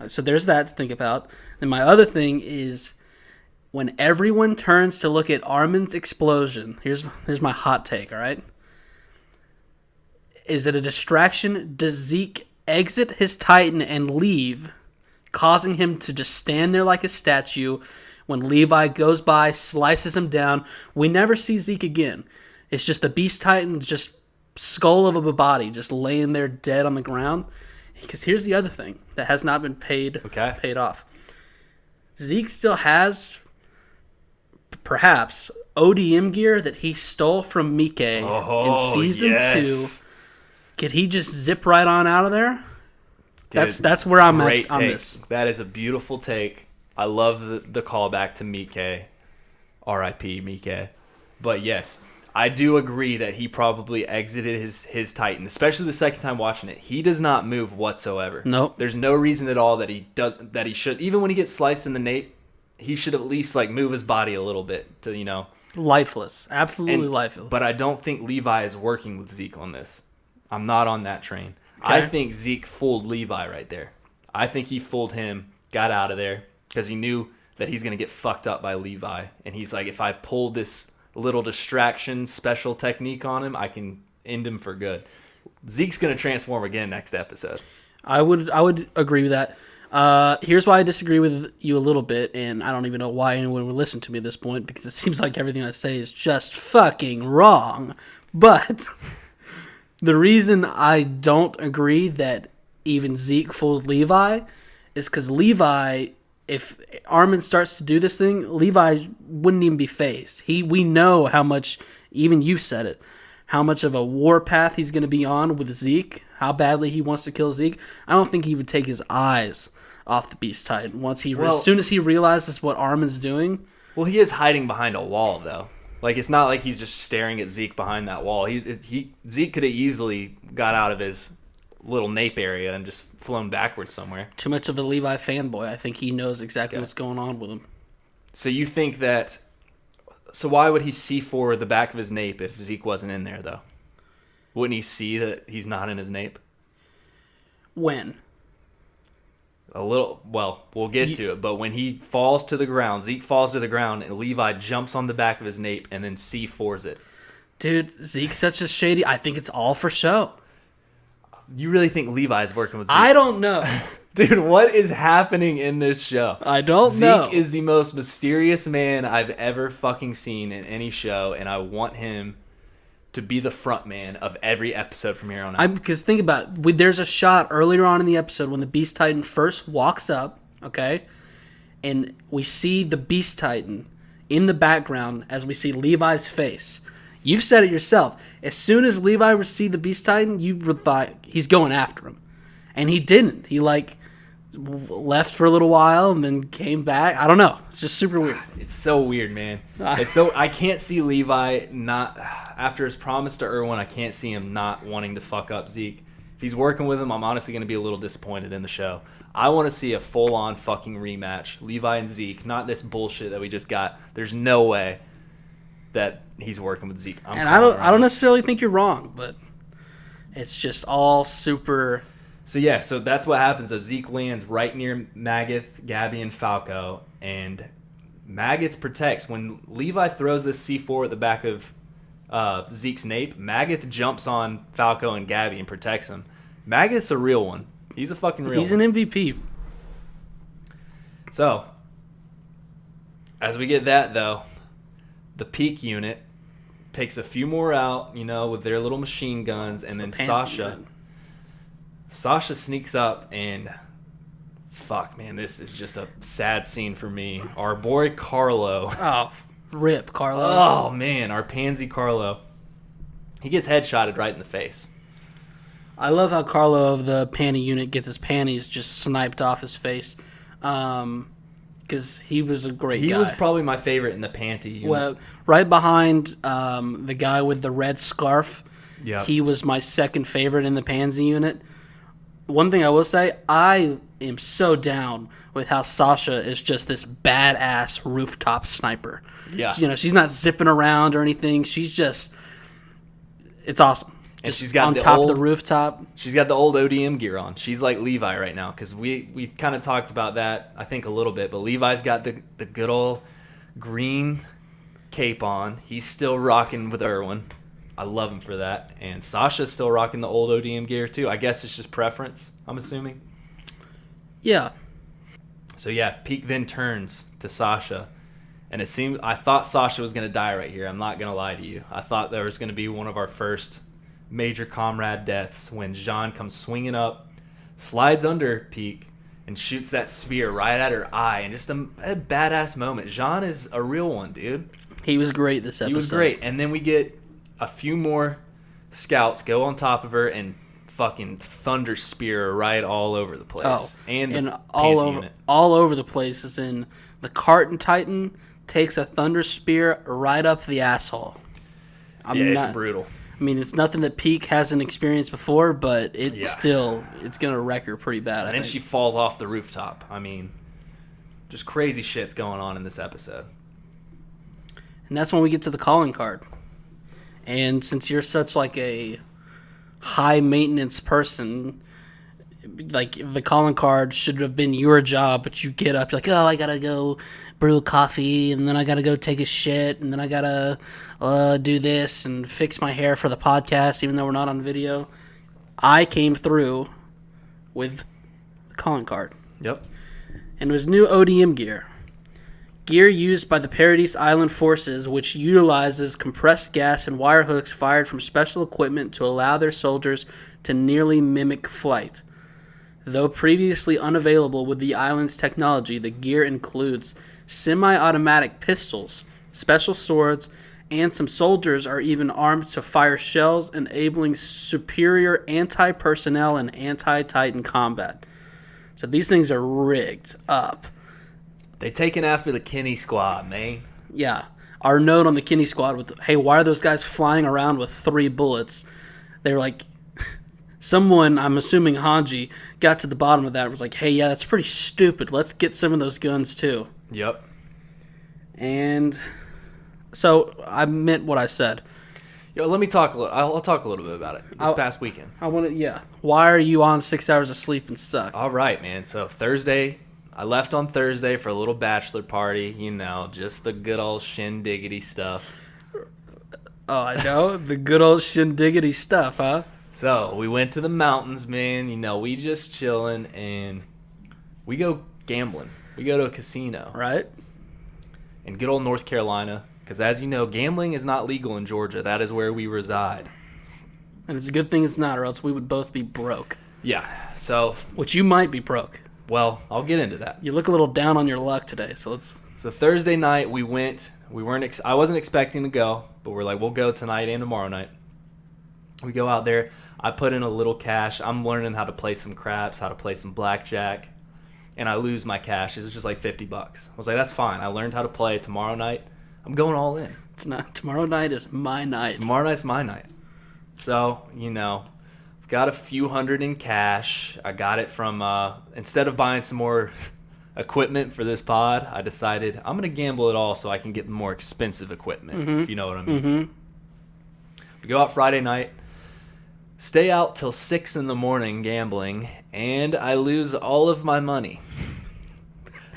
So there's that to think about. And my other thing is, when everyone turns to look at Armin's explosion, here's my hot take, all right? Is it a distraction? Does Zeke exit his Titan and leave, causing him to just stand there like a statue? When Levi goes by, slices him down, we never see Zeke again. It's just the Beast Titan, just skull of a body, just laying there dead on the ground. Because here's the other thing that has not been paid off. Zeke still has, perhaps, ODM gear that he stole from Mike in Season 2. Could he just zip right on out of there? Dude, that's where I'm at on this. That is a beautiful take. I love the callback to Mike. R.I.P. Mike. But yes, I do agree that he probably exited his Titan, especially the second time watching it. He does not move whatsoever. Nope. There's no reason at all that he should. Even when he gets sliced in the nape, he should at least like move his body a little bit to, you know. Lifeless. Absolutely lifeless. But I don't think Levi is working with Zeke on this. I'm not on that train. Okay. I think Zeke fooled Levi right there. I think he fooled him, got out of there, because he knew that he's going to get fucked up by Levi. And he's like, if I pull this little distraction special technique on him, I can end him for good. Zeke's going to transform again next episode. I would agree with that. Here's why I disagree with you a little bit, and I don't even know why anyone would listen to me at this point, because it seems like everything I say is just fucking wrong. But the reason I don't agree that even Zeke fooled Levi is because Levi, if Armin starts to do this thing, Levi wouldn't even be phased. We know how much, even you said it, how much of a warpath he's going to be on with Zeke, how badly he wants to kill Zeke. I don't think he would take his eyes off the Beast Titan as soon as he realizes what Armin's doing. Well, he is hiding behind a wall, though. Like, it's not like he's just staring at Zeke behind that wall. Zeke could have easily got out of his little nape area and just flown backwards somewhere. Too much of a Levi fanboy. I think he knows exactly what's going on with him. So you think that... So why would he see forward the back of his nape if Zeke wasn't in there, though? Wouldn't he see that he's not in his nape? When? A little... Well, we'll get to it. But when he falls to the ground, Zeke falls to the ground, and Levi jumps on the back of his nape and then C4s it. Dude, Zeke's such a shady... I think it's all for show. You really think Levi's working with Zeke? I don't know. Dude, what is happening in this show? I don't know. Zeke is the most mysterious man I've ever fucking seen in any show, and I want him to be the front man of every episode from here on out. Because think about it. There's a shot earlier on in the episode when the Beast Titan first walks up, okay? And we see the Beast Titan in the background as we see Levi's face. You've said it yourself. As soon as Levi would see the Beast Titan, you would thought he's going after him. And he didn't. He, left for a little while and then came back. I don't know. It's just super weird. It's so weird, man. I can't see Levi not... After his promise to Erwin, I can't see him not wanting to fuck up Zeke. If he's working with him, I'm honestly going to be a little disappointed in the show. I want to see a full-on fucking rematch. Levi and Zeke, not this bullshit that we just got. There's no way that he's working with Zeke. I don't necessarily think you're wrong, but it's just all super... So that's what happens. So Zeke lands right near Magath, Gabby, and Falco, and Magath protects. When Levi throws this C4 at the back of Zeke's nape, Magath jumps on Falco and Gabby and protects him. Magath's a real one. He's a fucking real one. He's an MVP. So, as we get that, though, the Peak unit takes a few more out, with their little machine guns, and then Sasha sneaks up, and fuck, man, this is just a sad scene for me. Our boy Carlo. Oh, rip, Carlo. Oh, man, our pansy Carlo. He gets headshotted right in the face. I love how Carlo of the panty unit gets his panties just sniped off his face. Because he was a great guy. He was probably my favorite in the panty unit. Well, right behind the guy with the red scarf. Yep. He was my second favorite in the pansy unit. One thing I will say, I am so down with how Sasha is just this badass rooftop sniper. Yeah. She's not zipping around or anything. She's just... It's awesome. And she's got on top of the rooftop. She's got the old ODM gear on. She's like Levi right now, because we kind of talked about that, I think, a little bit. But Levi's got the good old green cape on. He's still rocking with Erwin. I love him for that. And Sasha's still rocking the old ODM gear, too. I guess it's just preference, I'm assuming. Yeah. So, yeah, Peak then turns to Sasha. And I thought Sasha was going to die right here. I'm not going to lie to you. I thought there was going to be one of our first major comrade deaths when Jean comes swinging up, slides under Peak, and shoots that spear right at her eye. And just a badass moment. Jean is a real one, dude. He was great this episode. He was great. And then we get a few more scouts go on top of her and fucking thunder spear her right all over the place. Oh, and all over the place, as in the Carton Titan, takes a thunder spear right up the asshole. It's brutal. I mean, it's nothing that Peak hasn't experienced before, but it's going to wreck her pretty bad. And then she falls off the rooftop. I mean, just crazy shit's going on in this episode. And that's when we get to the calling card. And since you're such like a high maintenance person, like the calling card should have been your job, but you get up, you're like, oh, I gotta go brew coffee, and then I gotta go take a shit, and then I gotta do this and fix my hair for the podcast, even though we're not on video. I came through with the calling card. Yep. And it was new ODM gear. Gear used by the Paradise Island forces, which utilizes compressed gas and wire hooks fired from special equipment to allow their soldiers to nearly mimic flight. Though previously unavailable with the island's technology, the gear includes semi-automatic pistols, special swords, and some soldiers are even armed to fire shells, enabling superior anti-personnel and anti-Titan combat. So these things are rigged up. They taken after the Kinney squad, man. Yeah. Our note on the Kinney squad with, hey, why are those guys flying around with 3 bullets? They were like, someone, I'm assuming Hanji, got to the bottom of that and was like, hey, yeah, that's pretty stupid. Let's get some of those guns too. Yep. And so I meant what I said. Yo, let me talk a little. I'll talk a little bit about it this past weekend. I want to, yeah. Why are you on 6 hours of sleep and suck? All right, man. So Thursday, I left on Thursday for a little bachelor party. You know, just the good old shindiggity stuff. Oh, I know. The good old shindiggity stuff, huh? So we went to the mountains, man. You know, we just chilling and we go gambling. We go to a casino. Right. In good old North Carolina. Because as you know, gambling is not legal in Georgia. That is where we reside. And it's a good thing it's not, or else we would both be broke. Yeah. So. Which you might be broke. Well, I'll get into that. You look a little down on your luck today, so let's. So Thursday night we went. I wasn't expecting to go, but we're like, we'll go tonight and tomorrow night. We go out there. I put in a little cash. I'm learning how to play some craps, how to play some blackjack, and I lose my cash. It's just like $50. I was like, that's fine. I learned how to play. Tomorrow night, I'm going all in. It's not. Tomorrow night is my night. Tomorrow night's my night. So, you know, I've got a few hundred in cash. I got it from, instead of buying some more equipment for this pod, I decided I'm going to gamble it all so I can get more expensive equipment, if you know what I mean. Mm-hmm. We go out Friday night, stay out till 6 in the morning gambling, and I lose all of my money.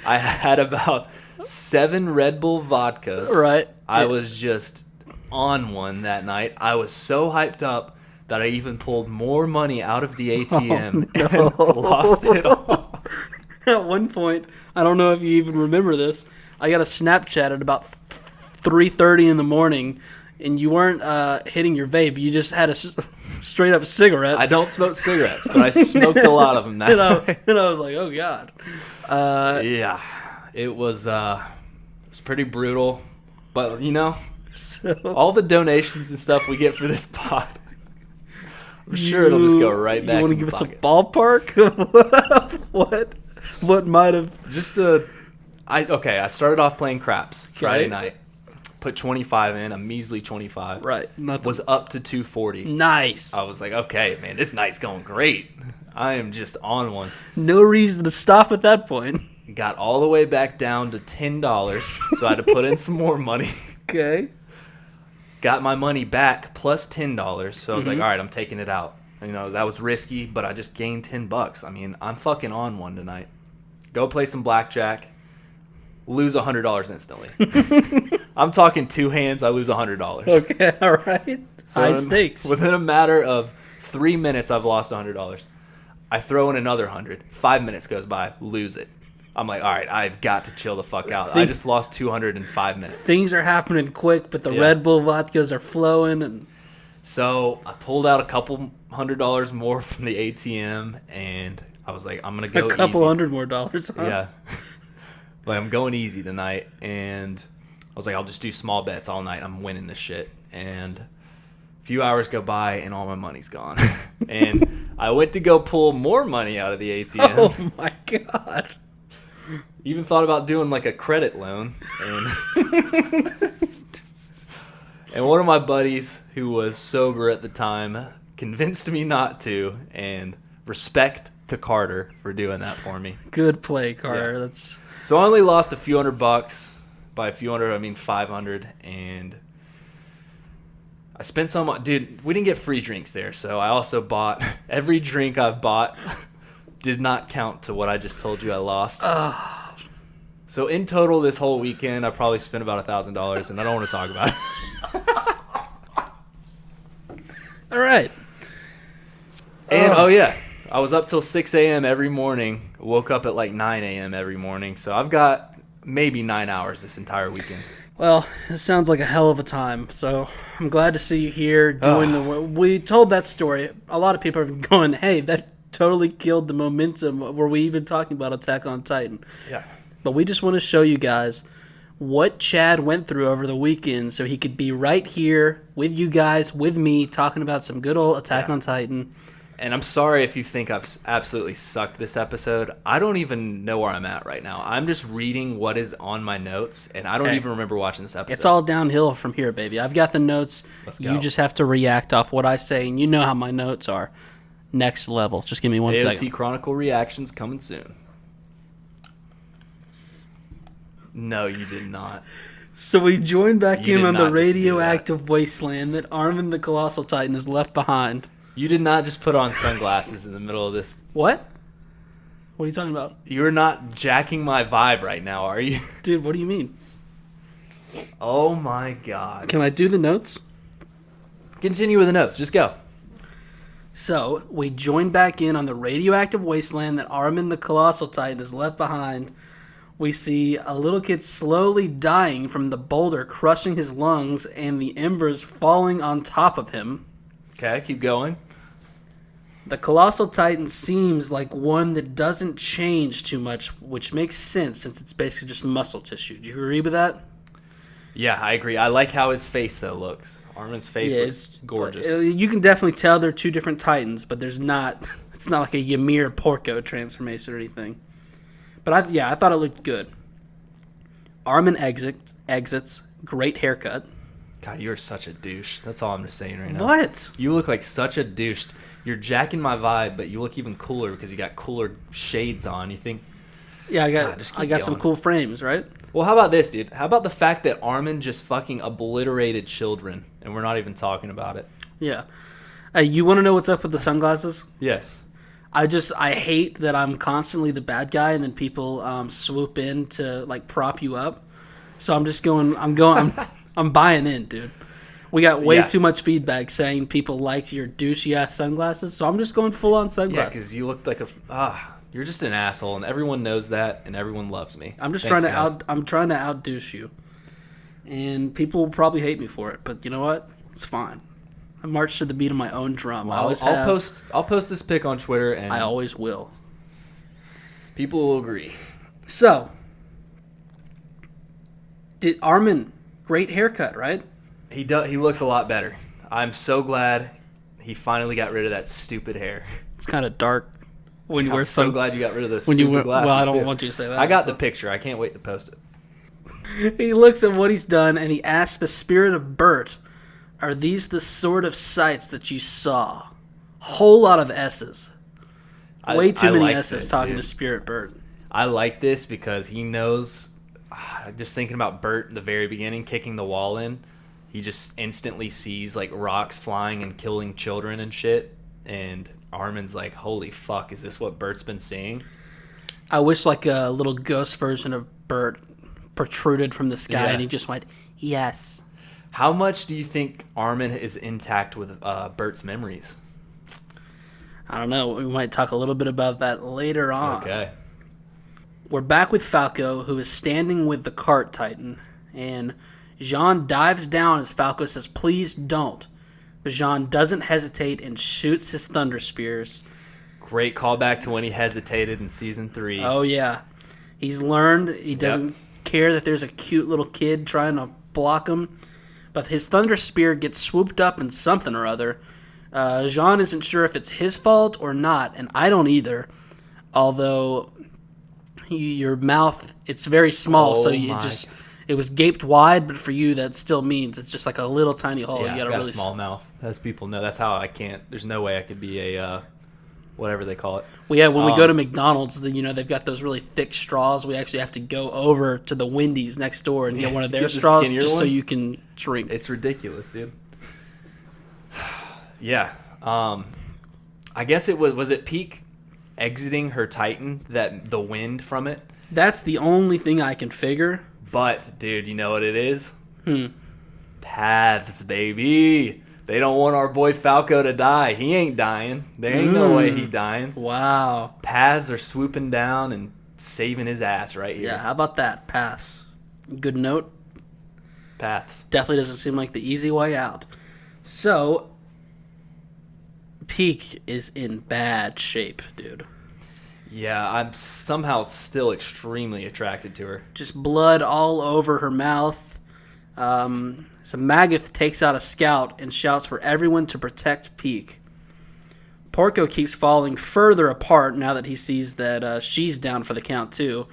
I had about 7 Red Bull vodkas. Right. I was just on one that night. I was so hyped up that I even pulled more money out of the ATM and lost it all. At one point, I don't know if you even remember this, I got a Snapchat at about 3:30 in the morning, and you weren't hitting your vape. You just had a straight up cigarette. I don't smoke cigarettes, but I smoked a lot of them that night. And I was like, oh, God. Yeah. It was pretty brutal. But, you know, all the donations and stuff we get for this pod, I'm sure it'll just go right back. You want to in give us pocket. a ballpark? What might have... I started off playing craps Friday Okay. night. Put 25 in, a measly 25. Right. Nothing. Was up to 240. Nice. I was like, okay, man, this night's going great. I am just on one. No reason to stop at that point. Got all the way back down to $10, so I had to put in some more money. Okay. Got my money back plus $10, so I was like, all right, I'm taking it out. You know, that was risky, but I just gained $10. I mean, I'm fucking on one tonight. Go play some blackjack. Lose $100 instantly. I'm talking 2 hands, I lose $100. Okay, all right. So High stakes. Within a matter of 3 minutes, I've lost $100. I throw in another 100. 5 minutes goes by, lose it. I'm like, all right, I've got to chill the fuck out. I just lost 200 in 5 minutes. Things are happening quick, but the Red Bull vodkas are flowing. And so I pulled out a couple $100 more from the ATM, and I was like, I'm going to go a couple easy. $100 more. Huh? Yeah. Like, I'm going easy tonight, and I was like, I'll just do small bets all night. I'm winning this shit. And a few hours go by, and all my money's gone. And I went to go pull more money out of the ATM. Oh, my God. Even thought about doing like a credit loan. And one of my buddies who was sober at the time convinced me not to, and respect to Carter for doing that for me. Good play, Carter. Yeah. That's So I only lost a few $100. By a few hundred, I mean 500, and I spent some. Dude, we didn't get free drinks there, so I also bought every drink I've bought. Did not count to what I just told you I lost. So in total, this whole weekend, I probably spent about $1,000, and I don't want to talk about it. all right. And oh yeah, I was up till 6 a.m. every morning. Woke up at like 9 a.m. every morning. So I've got maybe 9 hours this entire weekend. Well, it sounds like a hell of a time. So I'm glad to see you here doing the. We told that story. A lot of people are going, "Hey, that totally killed the momentum." Were we even talking about Attack on Titan? Yeah. But we just want to show you guys what Chad went through over the weekend so he could be right here with you guys, with me, talking about some good old Attack on Titan. And I'm sorry if you think I've absolutely sucked this episode. I don't even know where I'm at right now. I'm just reading what is on my notes, and I don't even remember watching this episode. It's all downhill from here, baby. I've got the notes. Let's go. You just have to react off what I say, and you know how my notes are. Next level. Just give me one second. AoT Chronicle reactions coming soon. No, you did not. So we join back You in did on the not just do radioactive wasteland that Armin the Colossal Titan is left behind. You did not just put on sunglasses in the middle of this. What? What are you talking about? You're not jacking my vibe right now, are you? Dude, what do you mean? Oh my god. Can I do the notes? Continue with the notes. Just go. So, we join back in on the radioactive wasteland that Armin the Colossal Titan is left behind. We see a little kid slowly dying from the boulder crushing his lungs and the embers falling on top of him. Okay, keep going. The Colossal Titan seems like one that doesn't change too much, which makes sense since it's basically just muscle tissue. Do you agree with that? Yeah, I agree. I like how his face, though, looks. Armin's face looks gorgeous. You can definitely tell they're two different Titans, but it's not like a Ymir Porco transformation or anything. But I thought it looked good. Armin exits. Great haircut. God, you're such a douche. That's all I'm just saying right now. What? You look like such a douche. You're jacking my vibe, but you look even cooler because you got cooler shades on. You think... Yeah, I God, just keep got some going. cool frames, right? Well, how about this, dude? How about the fact that Armin just fucking obliterated children, and we're not even talking about it? Yeah. You want to know what's up with the sunglasses? Yes. I hate that I'm constantly the bad guy, and then people swoop in to like prop you up. So I'm buying in, dude. We got way too much feedback saying people liked your douchey ass sunglasses, so I'm just going full on Yeah, sunglasses. because you looked like you're just an asshole, and everyone knows that, and everyone loves me. I'm just Thanks, I'm trying to outdouche you, and people will probably hate me for it. But you know what? It's fine. I march to the beat of my own drum. I'll post this pic on Twitter, and I always will. People will agree. So, did Armin? Great haircut, right? He looks a lot better. I'm so glad he finally got rid of that stupid hair. It's kind of dark when you wear I'm so glad you got rid of those when stupid you wear, glasses. Well, I don't too. want you to say that. I got the picture. I can't wait to post it. He looks at what he's done and he asks the spirit of Bert, "Are these the sort of sights that you saw?" Whole lot of S's. Way too many like S's this, talking dude. to Spirit Bert. I like this because he knows. Just thinking about Bert at the very beginning, kicking the wall in, he just instantly sees like rocks flying and killing children and shit. And Armin's like, "Holy fuck, is this what Bert's been seeing?" I wish like a little ghost version of Bert protruded from the sky and he just went, "Yes." How much do you think Armin is intact with Bert's memories? I don't know. We might talk a little bit about that later on. Okay. We're back with Falco, who is standing with the cart titan, and Jean dives down as Falco says, "Please don't." But Jean doesn't hesitate and shoots his thunder spears. Great callback to when he hesitated in season 3. Oh, yeah. He's learned. He doesn't care that there's a cute little kid trying to block him. But his thunder spear gets swooped up in something or other. Jean isn't sure if it's his fault or not, and I don't either. Although your mouth, it's very small, so it was gaped wide, but for you that still means it's just like a little tiny hole. Yeah, you got I've got really a small mouth, as people know. That's how I can't. There's no way I could be a whatever they call it. Well, yeah, when we go to McDonald's, they've got those really thick straws. We actually have to go over to the Wendy's next door and get one of their straws just so you can drink. It's ridiculous, dude. Yeah. I guess it was it Peak exiting her Titan, that the wind from it? That's the only thing I can figure. But, dude, you know what it is? Paths, baby. They don't want our boy Falco to die. He ain't dying. There ain't no way he dying. Wow. Paths are swooping down and saving his ass right here. Yeah, how about that? Paths. Good note. Paths. Definitely doesn't seem like the easy way out. So, Peak is in bad shape, dude. Yeah, I'm somehow still extremely attracted to her. Just blood all over her mouth. So Magath takes out a scout and shouts for everyone to protect Peak. Porco keeps falling further apart now that he sees that she's down for the count too.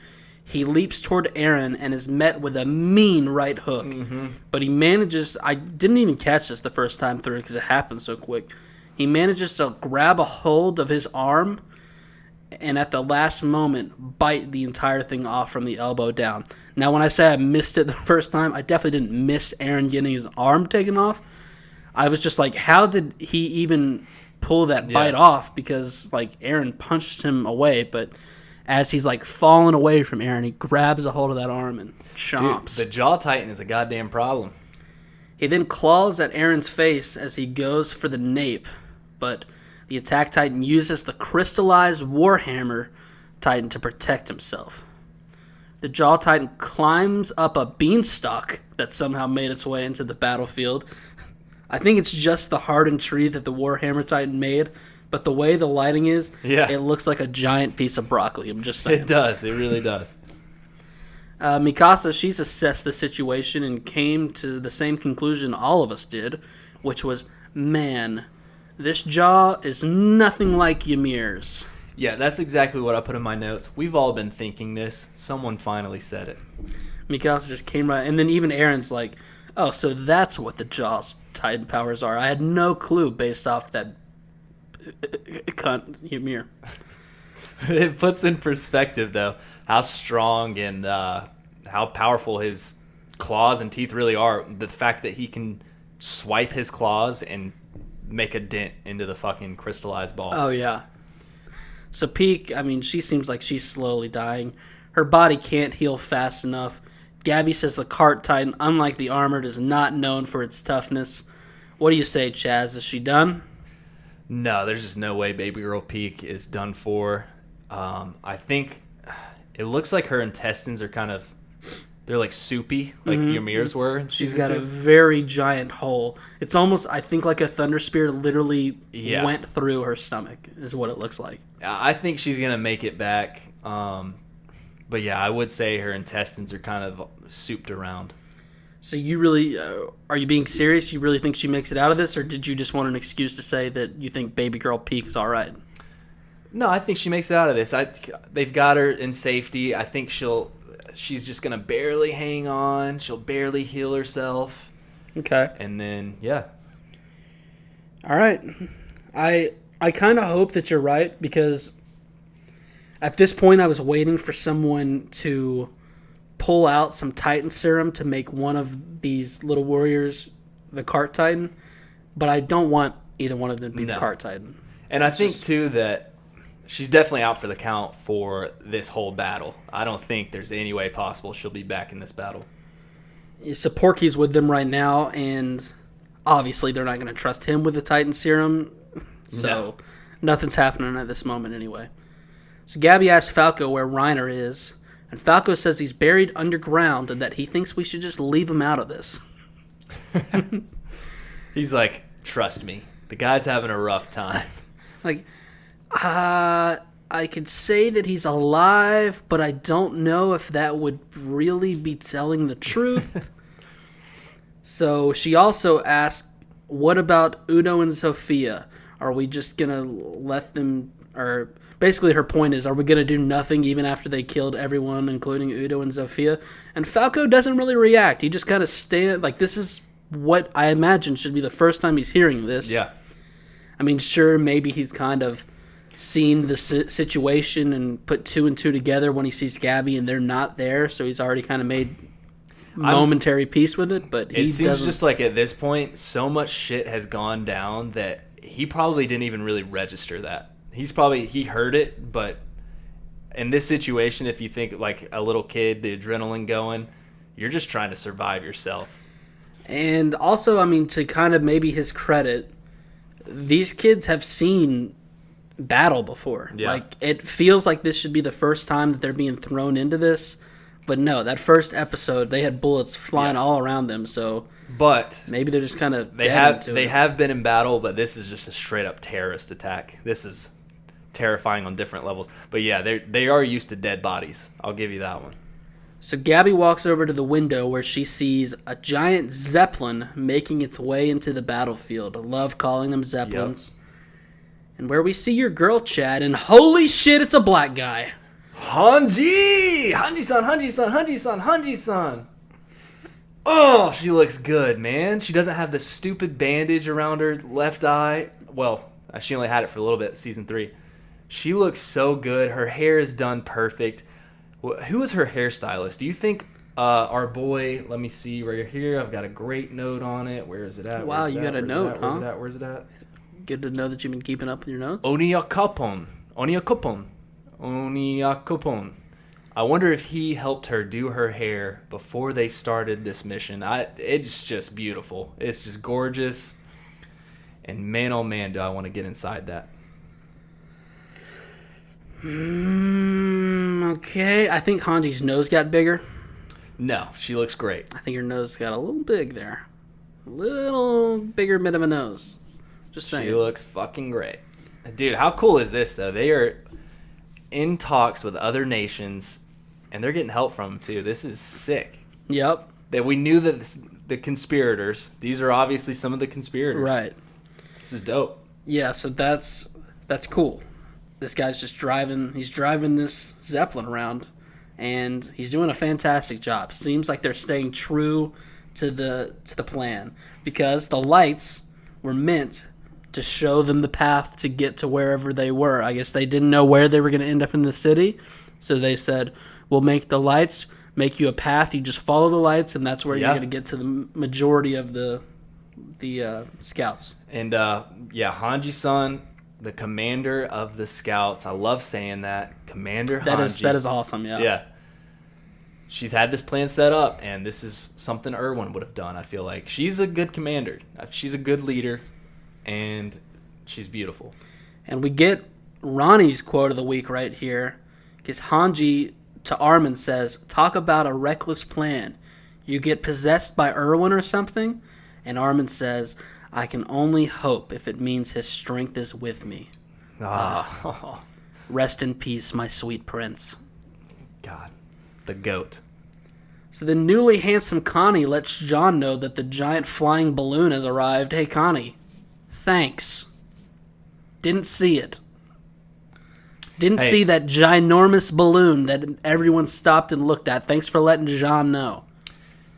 He leaps toward Eren and is met with a mean right hook. But he manages... I didn't even catch this the first time through because it happened so quick. He manages to grab a hold of his arm and at the last moment bite the entire thing off from the elbow down. Now, when I say I missed it the first time, I definitely didn't miss Eren getting his arm taken off. I was just like, how did he even pull that bite off? Because, Eren punched him away, but as he's, falling away from Eren, he grabs a hold of that arm and chomps. Dude, the Jaw Titan is a goddamn problem. He then claws at Eren's face as he goes for the nape, but the Attack Titan uses the crystallized Warhammer Titan to protect himself. The Jaw Titan climbs up a beanstalk that somehow made its way into the battlefield. I think it's just the hardened tree that the Warhammer Titan made, but the way the lighting is, it looks like a giant piece of broccoli. I'm just saying. It does. It really does. Mikasa, she's assessed the situation and came to the same conclusion all of us did, which was, man, this jaw is nothing like Ymir's. Yeah, that's exactly what I put in my notes. We've all been thinking this. Someone finally said it. Mikasa just came right, and then even Eren's like, oh, so that's what the Jaw's Titan powers are. I had no clue based off that cunt Ymir. It puts in perspective, though, how strong and how powerful his claws and teeth really are. The fact that he can swipe his claws and make a dent into the fucking crystallized ball. Oh, yeah. So Peak, she seems like she's slowly dying. Her body can't heal fast enough. Gabby says the Cart Titan, unlike the Armored, is not known for its toughness. What do you say, Chaz? Is she done? No, there's just no way Baby Girl Peak is done for. I think it looks like her intestines are they're soupy, like Ymir's were. She's got a very giant hole. It's almost, I think, like a thunder spear literally went through her stomach, is what it looks like. I think she's going to make it back. But yeah, I would say her intestines are kind of souped around. So you really, are you being serious? You really think she makes it out of this? Or did you just want an excuse to say that you think Baby Girl Peak is all right? No, I think she makes it out of this. They've got her in safety. I think she's just going to barely hang on. She'll barely heal herself. Okay. And then, yeah. All right. I kind of hope that you're right, because at this point I was waiting for someone to pull out some Titan serum to make one of these little warriors the Cart Titan, but I don't want either one of them to be the Cart Titan. And I think, too, that she's definitely out for the count for this whole battle. I don't think there's any way possible she'll be back in this battle. So Porky's with them right now, and obviously they're not going to trust him with the Titan serum, so nothing's happening at this moment anyway. So Gabby asks Falco where Reiner is, and Falco says he's buried underground and that he thinks we should just leave him out of this. He's like, trust me, the guy's having a rough time. I could say that he's alive, but I don't know if that would really be telling the truth. So she also asked, what about Udo and Sophia? Are we just going to let them... basically her point is, are we going to do nothing even after they killed everyone, including Udo and Zofia? And Falco doesn't really react. He just kind of like, this is what I imagine should be the first time he's hearing this. Yeah. I mean, sure, maybe he's kind of seen the situation and put 2 and 2 together when he sees Gabby and they're not there, so he's already kind of made momentary peace with it. But it seems just like at this point, so much shit has gone down that he probably didn't even really register that. He heard it, but in this situation, if you think like a little kid, the adrenaline going, you're just trying to survive yourself. And also, I mean, to kind of maybe his credit, these kids have seen battle before. Yeah. Like, it feels like this should be the first time that they're being thrown into this. But no, that first episode, they had bullets flying all around them, so... But maybe they're just kind of they have been in battle, but this is just a straight up terrorist attack. This is terrifying on different levels. But yeah, they are used to dead bodies. I'll give you that one. So Gabby walks over to the window where she sees a giant Zeppelin making its way into the battlefield. I love calling them Zeppelins. Yep. And where we see your girl Chad, and holy shit, it's a black guy. Hanji-san. Oh, she looks good, man. She doesn't have the stupid bandage around her left eye. Well, she only had it for a little bit, season 3. She looks so good. Her hair is done perfect. Who is her hairstylist? Do you think our boy, let me see right here. I've got a great note on it. Where is it at? Wow, you got a note, huh? Where's it at? Good to know that you've been keeping up with your notes. Oniakopon. I wonder if he helped her do her hair before they started this mission. It's just beautiful. It's just gorgeous. And man, oh man, do I want to get inside that. Okay, I think Hanji's nose got bigger. No, she looks great. I think her nose got a little big there. A little bigger bit of a nose. Just saying. She looks fucking great. Dude, how cool is this, though? They are in talks with other nations, and they're getting help from them, too. This is sick. Yep. That we knew that the conspirators, these are obviously some of the conspirators. Right. This is dope. Yeah, so that's cool. This guy's just driving this Zeppelin around, and he's doing a fantastic job. Seems like they're staying true to the plan, because the lights were meant to show them the path to get to wherever they were. I guess they didn't know where they were going to end up in the city, so they said, we'll make the lights, make you a path, you just follow the lights, and that's where you're going to get to the majority of the scouts. And Hanji-san, the commander of the scouts. I love saying that. Commander Hanji. That is awesome, yeah. Yeah. She's had this plan set up, and this is something Erwin would have done, I feel like. She's a good commander. She's a good leader, and she's beautiful. And we get Ronnie's quote of the week right here, because Hanji to Armin says, talk about a reckless plan. You get possessed by Erwin or something? And Armin says, I can only hope if it means his strength is with me. Rest in peace, my sweet prince. God, the goat. So the newly handsome Connie lets John know that the giant flying balloon has arrived. Hey, Connie, thanks. Didn't see it. Didn't see that ginormous balloon that everyone stopped and looked at. Thanks for letting John know.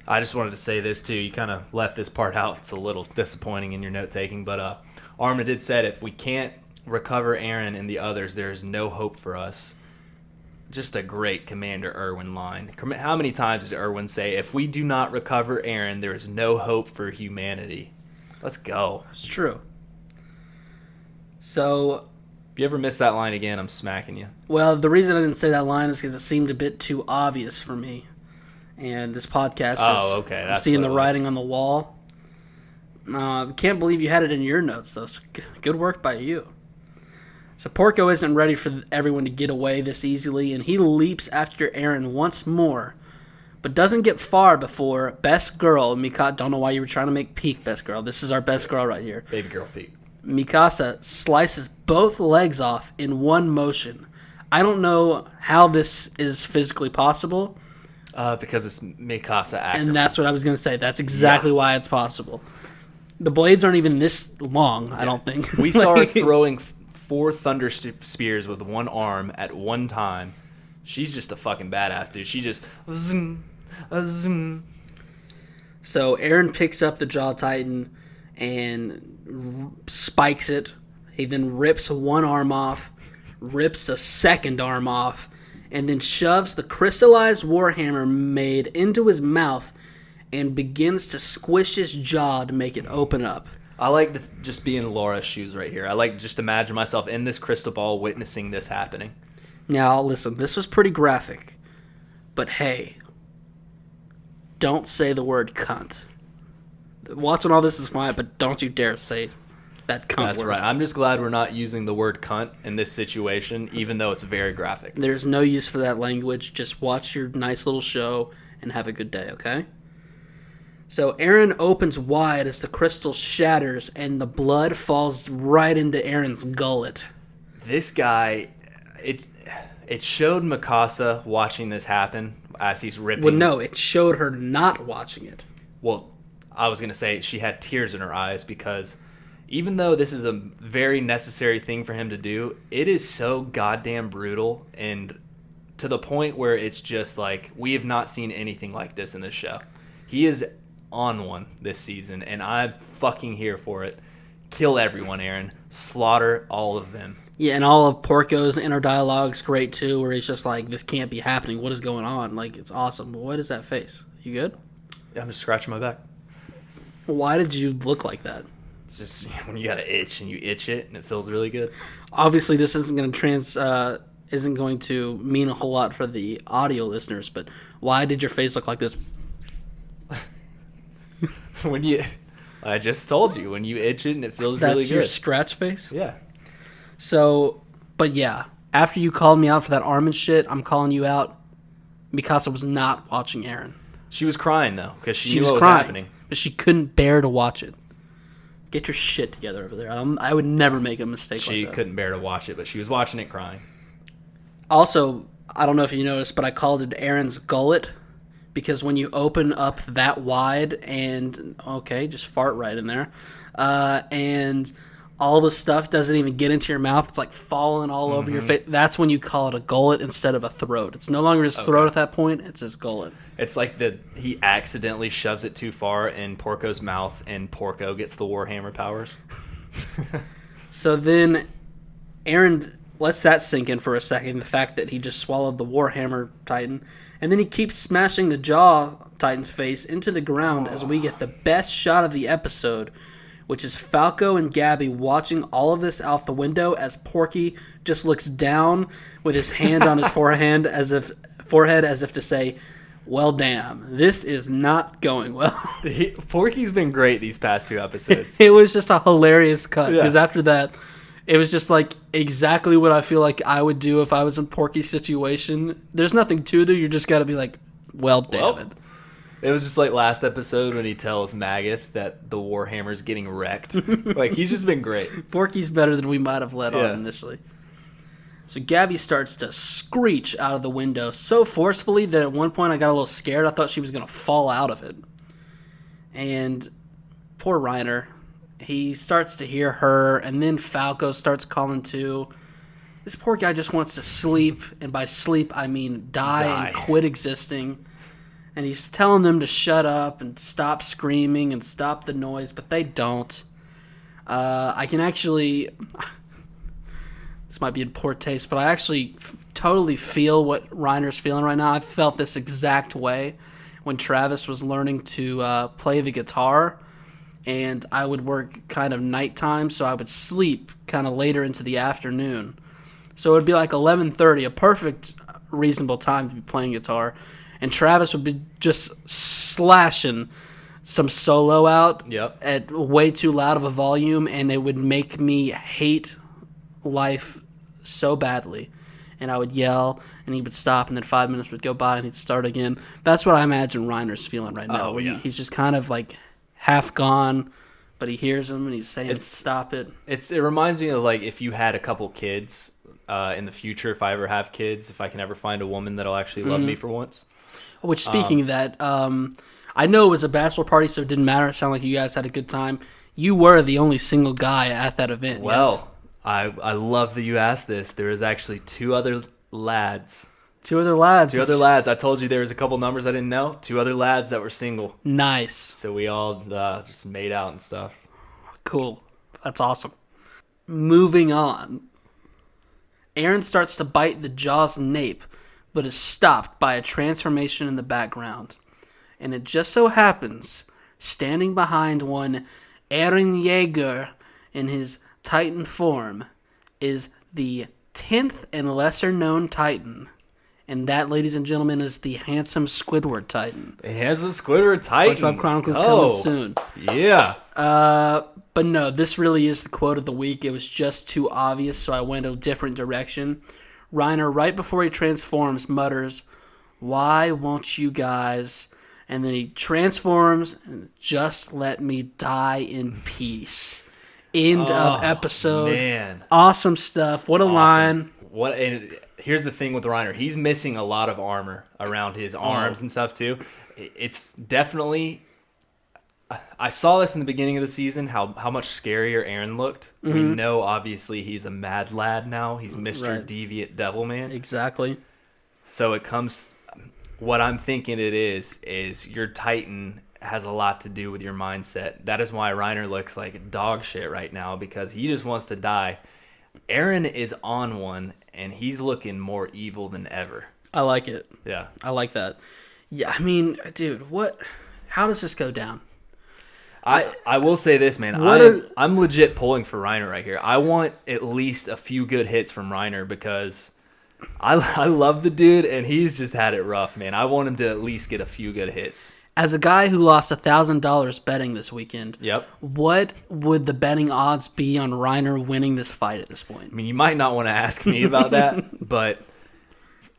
I just wanted to say this, too. You kind of left this part out. It's a little disappointing in your note-taking. But Armin did say, if we can't recover Eren and the others, there is no hope for us. Just a great Commander Erwin line. How many times did Erwin say, if we do not recover Eren, there is no hope for humanity? Let's go. It's true. So, if you ever miss that line again, I'm smacking you. Well, the reason I didn't say that line is because it seemed a bit too obvious for me. And this podcast I'm seeing the writing on the wall. Can't believe you had it in your notes, though. So good work by you. So Porco isn't ready for everyone to get away this easily, and he leaps after Eren once more, but doesn't get far before Best Girl, Mikasa. Don't know why you were trying to make Peak Best Girl. This is our Best Girl right here. Baby girl feet. Mikasa slices both legs off in one motion. I don't know how this is physically possible. Because it's Mikasa acting. And that's what I was going to say. That's exactly why it's possible. The blades aren't even this long, I don't think. We saw her throwing 4 thunder spears with one arm at one time. She's just a fucking badass, dude. She just zoom, zoom. So Eren picks up the Jaw Titan and spikes it. He then rips one arm off, rips a second arm off, and then shoves the crystallized warhammer made into his mouth and begins to squish his jaw to make it open up. I like to just be in Laura's shoes right here. I like to just imagine myself in this crystal ball witnessing this happening. Now, listen, this was pretty graphic, but hey, don't say the word cunt. Watching all this is fine, but don't you dare say that cunt That's word. right. I'm just glad we're not using the word cunt in this situation, even though it's very graphic. There's no use for that language. Just watch your nice little show and have a good day, okay? So Eren opens wide as the crystal shatters and the blood falls right into Eren's gullet. This guy, it showed Mikasa watching this happen as he's ripping. Well, no, it showed her not watching it. Well, I was going to say she had tears in her eyes because even though this is a very necessary thing for him to do, it is so goddamn brutal and to the point where it's just like we have not seen anything like this in this show. He is on one this season, and I'm fucking here for it. Kill everyone, Eren. Slaughter all of them. Yeah, and all of Porco's inner dialogue's great too, where he's just like, this can't be happening. What is going on? Like, it's awesome. But what is that face? You good? I'm just scratching my back. Why did you look like that? It's just when you got an itch and you itch it and it feels really good. Obviously, this isn't going to mean a whole lot for the audio listeners, but why did your face look like this? I just told you, when you itch it and it feels really good. That's your scratch face? Yeah. So, but yeah, after you called me out for that arm and shit, I'm calling you out. Mikasa was not watching Eren. She was crying, though, because she knew was what was crying, happening. but she couldn't bear to watch it. Get your shit together over there. I would never make a mistake like that. She couldn't bear to watch it, but she was watching it crying. Also, I don't know if you noticed, but I called it Eren's gullet because when you open up that wide and, okay, just fart right in there, and all the stuff doesn't even get into your mouth, it's like falling all over your face, that's when you call it a gullet instead of a throat. It's no longer his throat at that point, it's his gullet. It's like he accidentally shoves it too far in Porco's mouth, and Porco gets the Warhammer powers. So then Eren lets that sink in for a second, the fact that he just swallowed the Warhammer Titan, and then he keeps smashing the Jaw Titan's face into the ground as we get the best shot of the episode, which is Falco and Gabby watching all of this out the window as Porky just looks down with his hand on his forehead as if to say, well, damn, this is not going well. Porky's been great these past 2 episodes. It was just a hilarious cut, because Yeah. after that, it was just like exactly what I feel like I would do if I was in Porky's situation. There's nothing to do. You just got to be like, well, damn it. It was just like last episode when he tells Magath that the Warhammer's getting wrecked. Like, he's just been great. Porky's better than we might have let on initially. So Gabby starts to screech out of the window so forcefully that at one point I got a little scared. I thought she was going to fall out of it. And poor Reiner, he starts to hear her, and then Falco starts calling too. This poor guy just wants to sleep, and by sleep I mean die. And quit existing. And he's telling them to shut up and stop screaming and stop the noise, but they don't. I can actually... This might be in poor taste, but I actually totally feel what Reiner's feeling right now. I felt this exact way when Travis was learning to play the guitar, and I would work kind of nighttime, so I would sleep kind of later into the afternoon. So it would be like 11:30, a perfect, reasonable time to be playing guitar, and Travis would be just slashing some solo out at way too loud of a volume, and it would make me hate life so badly. And I would yell, and he would stop, and then 5 minutes would go by, and he'd start again. That's what I imagine Reiner's feeling right now. He's just kind of like half gone, but he hears him, and he's saying, stop it. It reminds me of like if you had a couple kids in the future, if I ever have kids, if I can ever find a woman that'll actually love me for once. Which, speaking of that, I know it was a bachelor party, so it didn't matter. It sounded like you guys had a good time. You were the only single guy at that event. Well, yes? I love that you asked this. There is actually two other lads. Two other lads. I told you there was a couple numbers I didn't know. Two other lads that were single. Nice. So we all just made out and stuff. Cool. That's awesome. Moving on. Eren starts to bite the Jaw's nape, but is stopped by a transformation in the background. And it just so happens, standing behind one Eren Yeager in his Titan form, is the 10th and lesser known Titan. And that, ladies and gentlemen, is the handsome Squidward Titan. The handsome Squidward Titan. SpongeBob Chronicles coming soon. Yeah. But no, this really is the quote of the week. It was just too obvious, so I went a different direction. Reiner, right before he transforms, mutters, "Why won't you guys?" And then he transforms and just let me die in peace. End of episode. Man. Awesome stuff. What a line. And here's the thing with Reiner. He's missing a lot of armor around his arms and stuff, too. It's definitely... I saw this in the beginning of the season, how much scarier Eren looked. Mm-hmm. We know, obviously, he's a mad lad now. He's Mr. Deviant Devilman. Exactly. So it comes... What I'm thinking it is your Titan has a lot to do with your mindset. That is why Reiner looks like dog shit right now, because he just wants to die. Eren is on one, and he's looking more evil than ever. I like it. Yeah. I like that. Yeah, I mean, dude, how does this go down? I will say this, man. I'm legit pulling for Reiner right here. I want at least a few good hits from Reiner because I love the dude, and he's just had it rough, man. I want him to at least get a few good hits. As a guy who lost $1,000 betting this weekend, yep, what would the betting odds be on Reiner winning this fight at this point? I mean, you might not want to ask me about that, but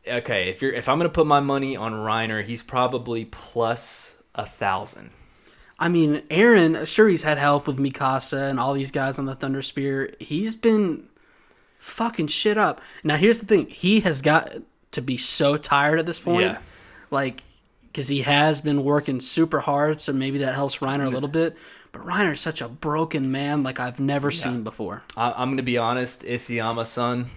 okay, if I'm going to put my money on Reiner, he's probably plus 1,000. I mean, Eren, sure, he's had help with Mikasa and all these guys on the Thunder Spear. He's been fucking shit up. Now, here's the thing. He has got to be so tired at this point. Yeah. Like, because he has been working super hard, so maybe that helps Reiner a little bit. But Reiner's such a broken man like I've never seen before. I'm going to be honest. Isayama-san,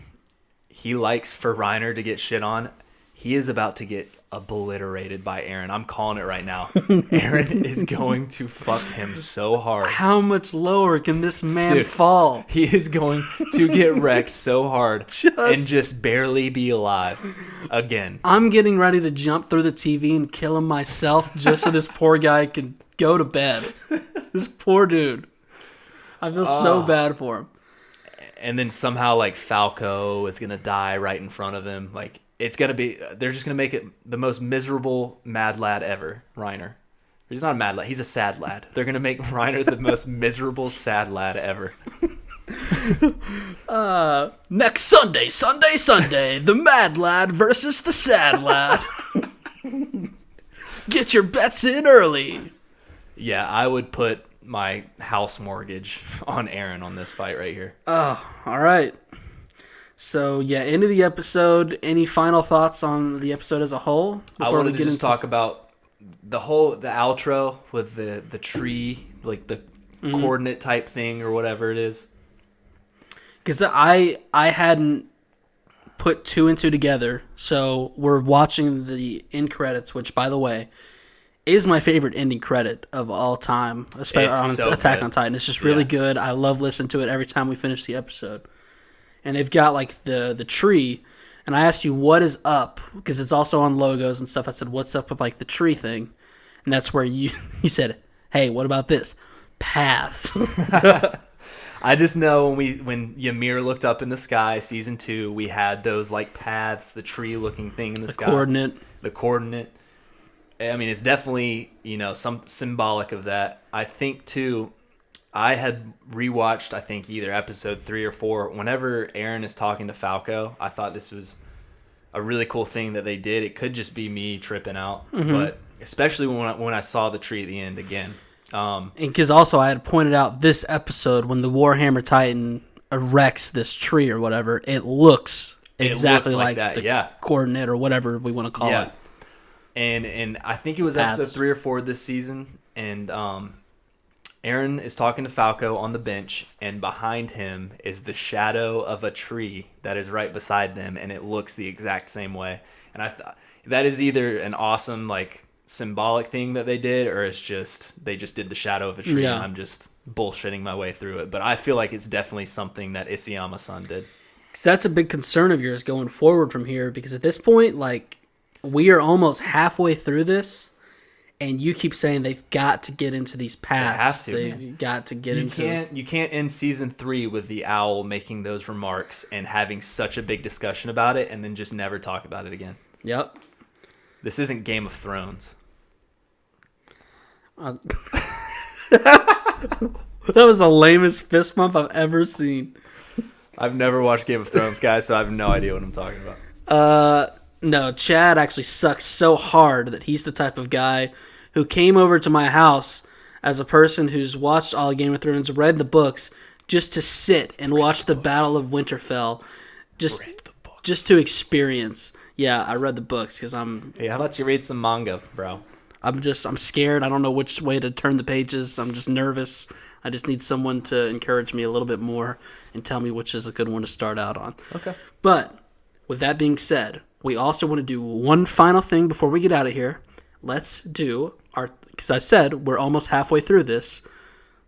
he likes for Reiner to get shit on. He is about to get obliterated by Eren. I'm calling it right now. Eren is going to fuck him so hard. How much lower can this man fall? He is going to get wrecked so hard and just barely be alive again. I'm getting ready to jump through the TV and kill him myself just so this poor guy can go to bed. This poor dude. I feel so bad for him. And then somehow, like, Falco is going to die right in front of him. Like, it's going to be... They're just going to make it the most miserable mad lad ever, Reiner. He's not a mad lad. He's a sad lad. They're going to make Reiner the most miserable sad lad ever. Next Sunday, the mad lad versus the sad lad. Get your bets in early. Yeah, I would put my house mortgage on Eren on this fight right here. Oh, all right. So, yeah, end of the episode. Any final thoughts on the episode as a whole? I wanted to just talk about the outro with the tree, like the coordinate type thing or whatever it is. Because I hadn't put two and two together. So we're watching the end credits, which, by the way, is my favorite ending credit of all time, especially on Attack on Titan. It's just really good. I love listening to it every time we finish the episode. And they've got like the tree, and I asked you what is up because it's also on logos and stuff. I said, what's up with like the tree thing? And that's where you said, hey, what about this? Paths. I just know when Ymir looked up in the sky, season 2, we had those like paths, the tree looking thing in the sky. The coordinate. I mean, it's definitely, some symbolic of that. I think too, I had rewatched, I think, either episode 3 or 4. Whenever Eren is talking to Falco, I thought this was a really cool thing that they did. It could just be me tripping out, but especially when I saw the tree at the end again. And because also I had pointed out this episode when the Warhammer Titan erects this tree or whatever, it looks exactly like that. The coordinate or whatever we want to call it. And I think it was episode 3 or 4 this season, and Eren is talking to Falco on the bench, and behind him is the shadow of a tree that is right beside them, and it looks the exact same way. And I thought that is either an awesome like symbolic thing that they did, or it's just they just did the shadow of a tree, and I'm just bullshitting my way through it. But I feel like it's definitely something that Isayama-san did. Because that's a big concern of yours going forward from here, because at this point, like, we are almost halfway through this. And you keep saying they've got to get into these paths. They've got to get into. You can't end season 3 with the owl making those remarks and having such a big discussion about it, and then just never talk about it again. Yep. This isn't Game of Thrones. That was the lamest fist bump I've ever seen. I've never watched Game of Thrones, guys, so I have no idea what I'm talking about. No, Chad actually sucks so hard that he's the type of guy who came over to my house as a person who's watched all of Game of Thrones, read the books, just to sit and watch the Battle of Winterfell, just to experience. Yeah, I read the books because I'm. Hey, how about you read some manga, bro? I'm scared. I don't know which way to turn the pages. I'm just nervous. I just need someone to encourage me a little bit more and tell me which is a good one to start out on. Okay. But with that being said, we also want to do one final thing before we get out of here. Let's do because I said we're almost halfway through this.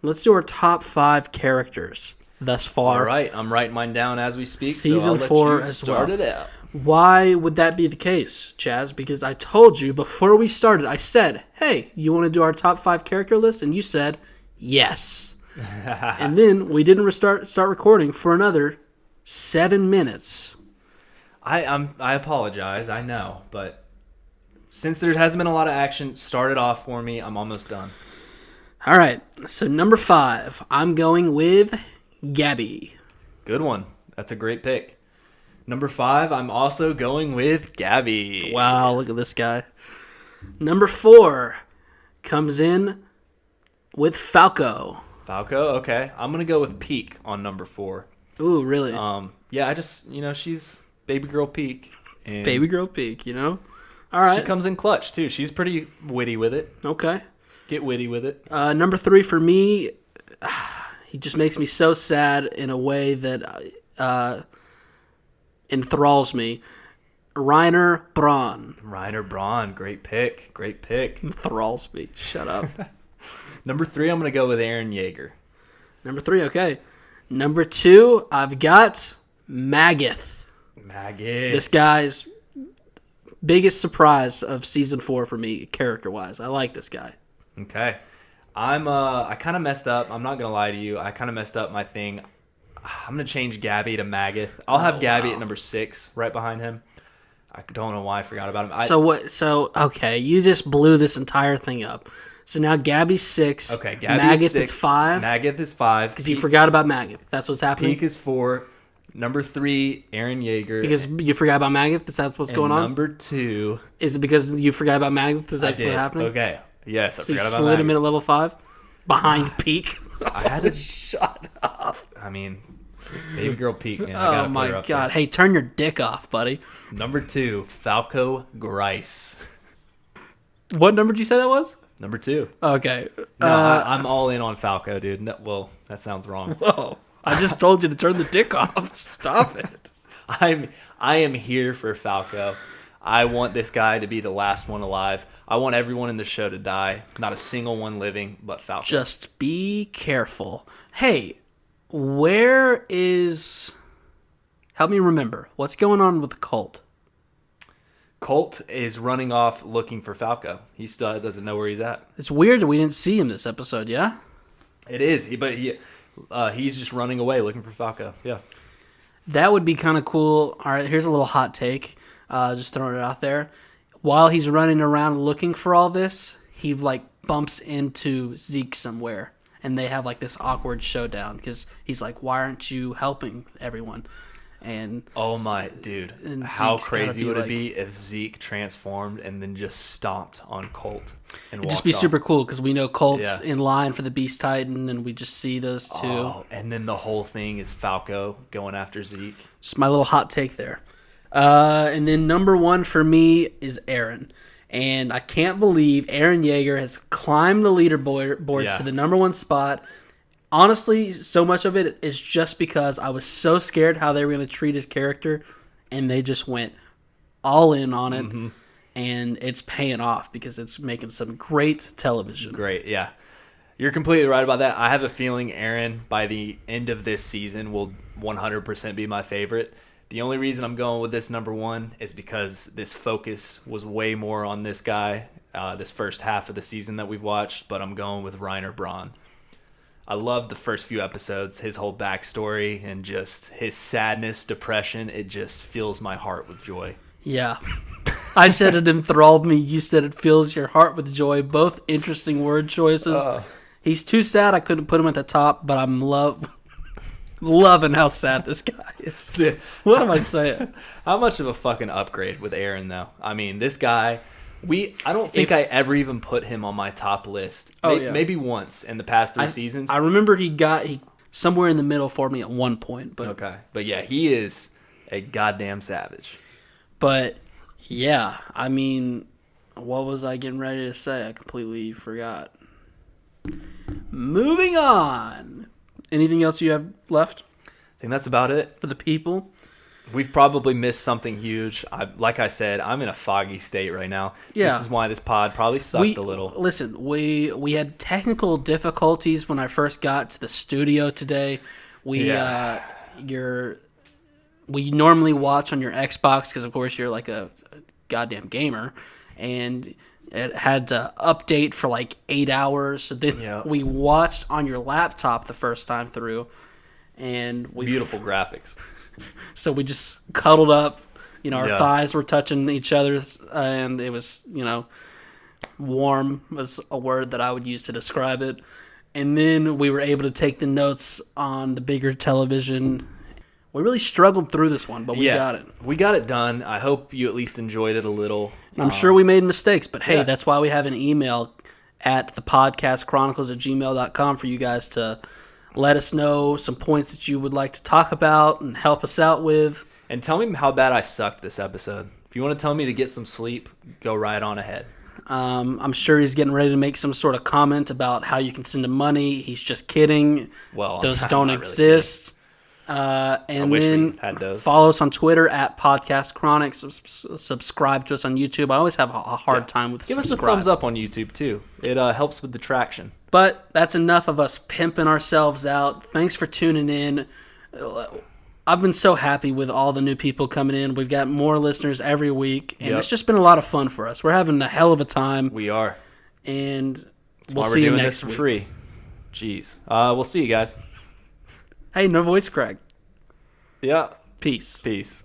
Let's do our top 5 characters thus far. All right, I'm writing mine down as we speak. Season 4 as well. Start it out. Why would that be the case, Chaz? Because I told you before we started, I said, hey, you want to do our top 5 character list? And you said, yes. And then we didn't start recording for another 7 minutes. I apologize, I know, but since there hasn't been a lot of action, start it off for me. I'm almost done. All right, so number 5, I'm going with Gabby. Good one. That's a great pick. Number 5, I'm also going with Gabby. Wow, look at this guy. Number 4 comes in with Falco. Falco, okay. I'm going to go with Peak on number 4. Ooh, really? Yeah, I just, she's baby girl Peak. And baby girl Peak, All right. She comes in clutch, too. She's pretty witty with it. Okay. Get witty with it. Number 3 for me, he just makes me so sad in a way that enthralls me. Reiner Braun. Reiner Braun, great pick. Great pick. Enthralls me. Shut up. Number 3, I'm going to go with Eren Yeager. Number 3, okay. Number 2, I've got Magath. This guy's biggest surprise of season 4 for me, character-wise. I like this guy. Okay. I kind of messed up. I'm not going to lie to you. I kind of messed up my thing. I'm going to change Gabby to Magath. I'll have Gabby at number 6, right behind him. I don't know why I forgot about him. Okay, you just blew this entire thing up. So now Gabby's 6. Okay, Magath is 5. Magath is 5. Because you forgot about Magath. That's what's happening? Peak is 4. Number 3, Eren Yeager. Because you forgot about Magath? Is that what's going on? Number 2. Is it because you forgot about Magath? Is that what's happening? Okay. Yes, I so forgot about Magath. So you slid him in at level 5? Behind Peak? I had to... Shut up. I mean, baby girl Peak, man. Oh my god. Hey, turn your dick off, buddy. Number 2, Falco Grice. What number did you say that was? Number 2. Okay. No, I'm all in on Falco, dude. No, well, that sounds wrong. Whoa. I just told you to turn the dick off. Stop it. I am here for Falco. I want this guy to be the last one alive. I want everyone in the show to die. Not a single one living, but Falco. Just be careful. Hey, where is... Help me remember. What's going on with Colt? Colt is running off looking for Falco. He still doesn't know where he's at. It's weird that we didn't see him this episode, yeah? It is, but he's just running away looking for Falco. Yeah. That would be kind of cool. All right, here's a little hot take. Just throwing it out there. While he's running around looking for all this, he bumps into Zeke somewhere, and they have this awkward showdown because he's like, "Why aren't you helping everyone?" And oh my dude, how crazy would it be if Zeke transformed and then just stomped on Colt and it'd just be super cool because we know Colt's in line for the Beast Titan, and we just see those two. Oh, and then the whole thing is Falco going after Zeke. Just my little hot take there. And then number 1 for me is Eren. And I can't believe Eren Yeager has climbed the leaderboards to the number 1 spot. Honestly, so much of it is just because I was so scared how they were going to treat his character, and they just went all in on it, and it's paying off because it's making some great television. Great, yeah. You're completely right about that. I have a feeling Eren, by the end of this season, will 100% be my favorite. The only reason I'm going with this number 1 is because this focus was way more on this guy this first half of the season that we've watched, but I'm going with Reiner Braun. I loved the first few episodes, his whole backstory, and just his sadness, depression. It just fills my heart with joy. Yeah. I said it enthralled me. You said it fills your heart with joy. Both interesting word choices. He's too sad I couldn't put him at the top, but I'm loving how sad this guy is. What am I saying? How much of a fucking upgrade with Eren, though? I mean, this guy, I don't think I ever even put him on my top list. Maybe once in the past 3 seasons. I remember he somewhere in the middle for me at one point. But okay. But yeah, he is a goddamn savage. But yeah, I mean, what was I getting ready to say? I completely forgot. Moving on. Anything else you have left? I think that's about it. For the people? We've probably missed something huge. Like I said, I'm in a foggy state right now. Yeah. This is why this pod probably sucked a little. Listen, we had technical difficulties when I first got to the studio today. We normally watch on your Xbox because, of course, you're like a goddamn gamer. And it had to update for like 8 hours. So then we watched on your laptop the first time through. And beautiful graphics. So we just cuddled up, our thighs were touching each other, and it was, warm was a word that I would use to describe it. And then we were able to take the notes on the bigger television. We really struggled through this one, but we got it. We got it done. I hope you at least enjoyed it a little. I'm sure we made mistakes, but hey, that's why we have an email at thepodcastchronicles@gmail.com for you guys to let us know some points that you would like to talk about and help us out with. And tell me how bad I sucked this episode. If you want to tell me to get some sleep, go right on ahead. I'm sure he's getting ready to make some sort of comment about how you can send him money. He's just kidding. Well, those don't exist. And I wish then we had those. Follow us on Twitter at Podcast Chronicles. Subscribe to us on YouTube. I always have a hard time with Give us a thumbs up on YouTube, too. It helps with the traction. But that's enough of us pimping ourselves out. Thanks for tuning in. I've been so happy with all the new people coming in. We've got more listeners every week, and it's just been a lot of fun for us. We're having a hell of a time. We are. And we'll see you next week. For free. Jeez. We'll see you guys. Hey, no voice crack. Yeah. Peace. Peace.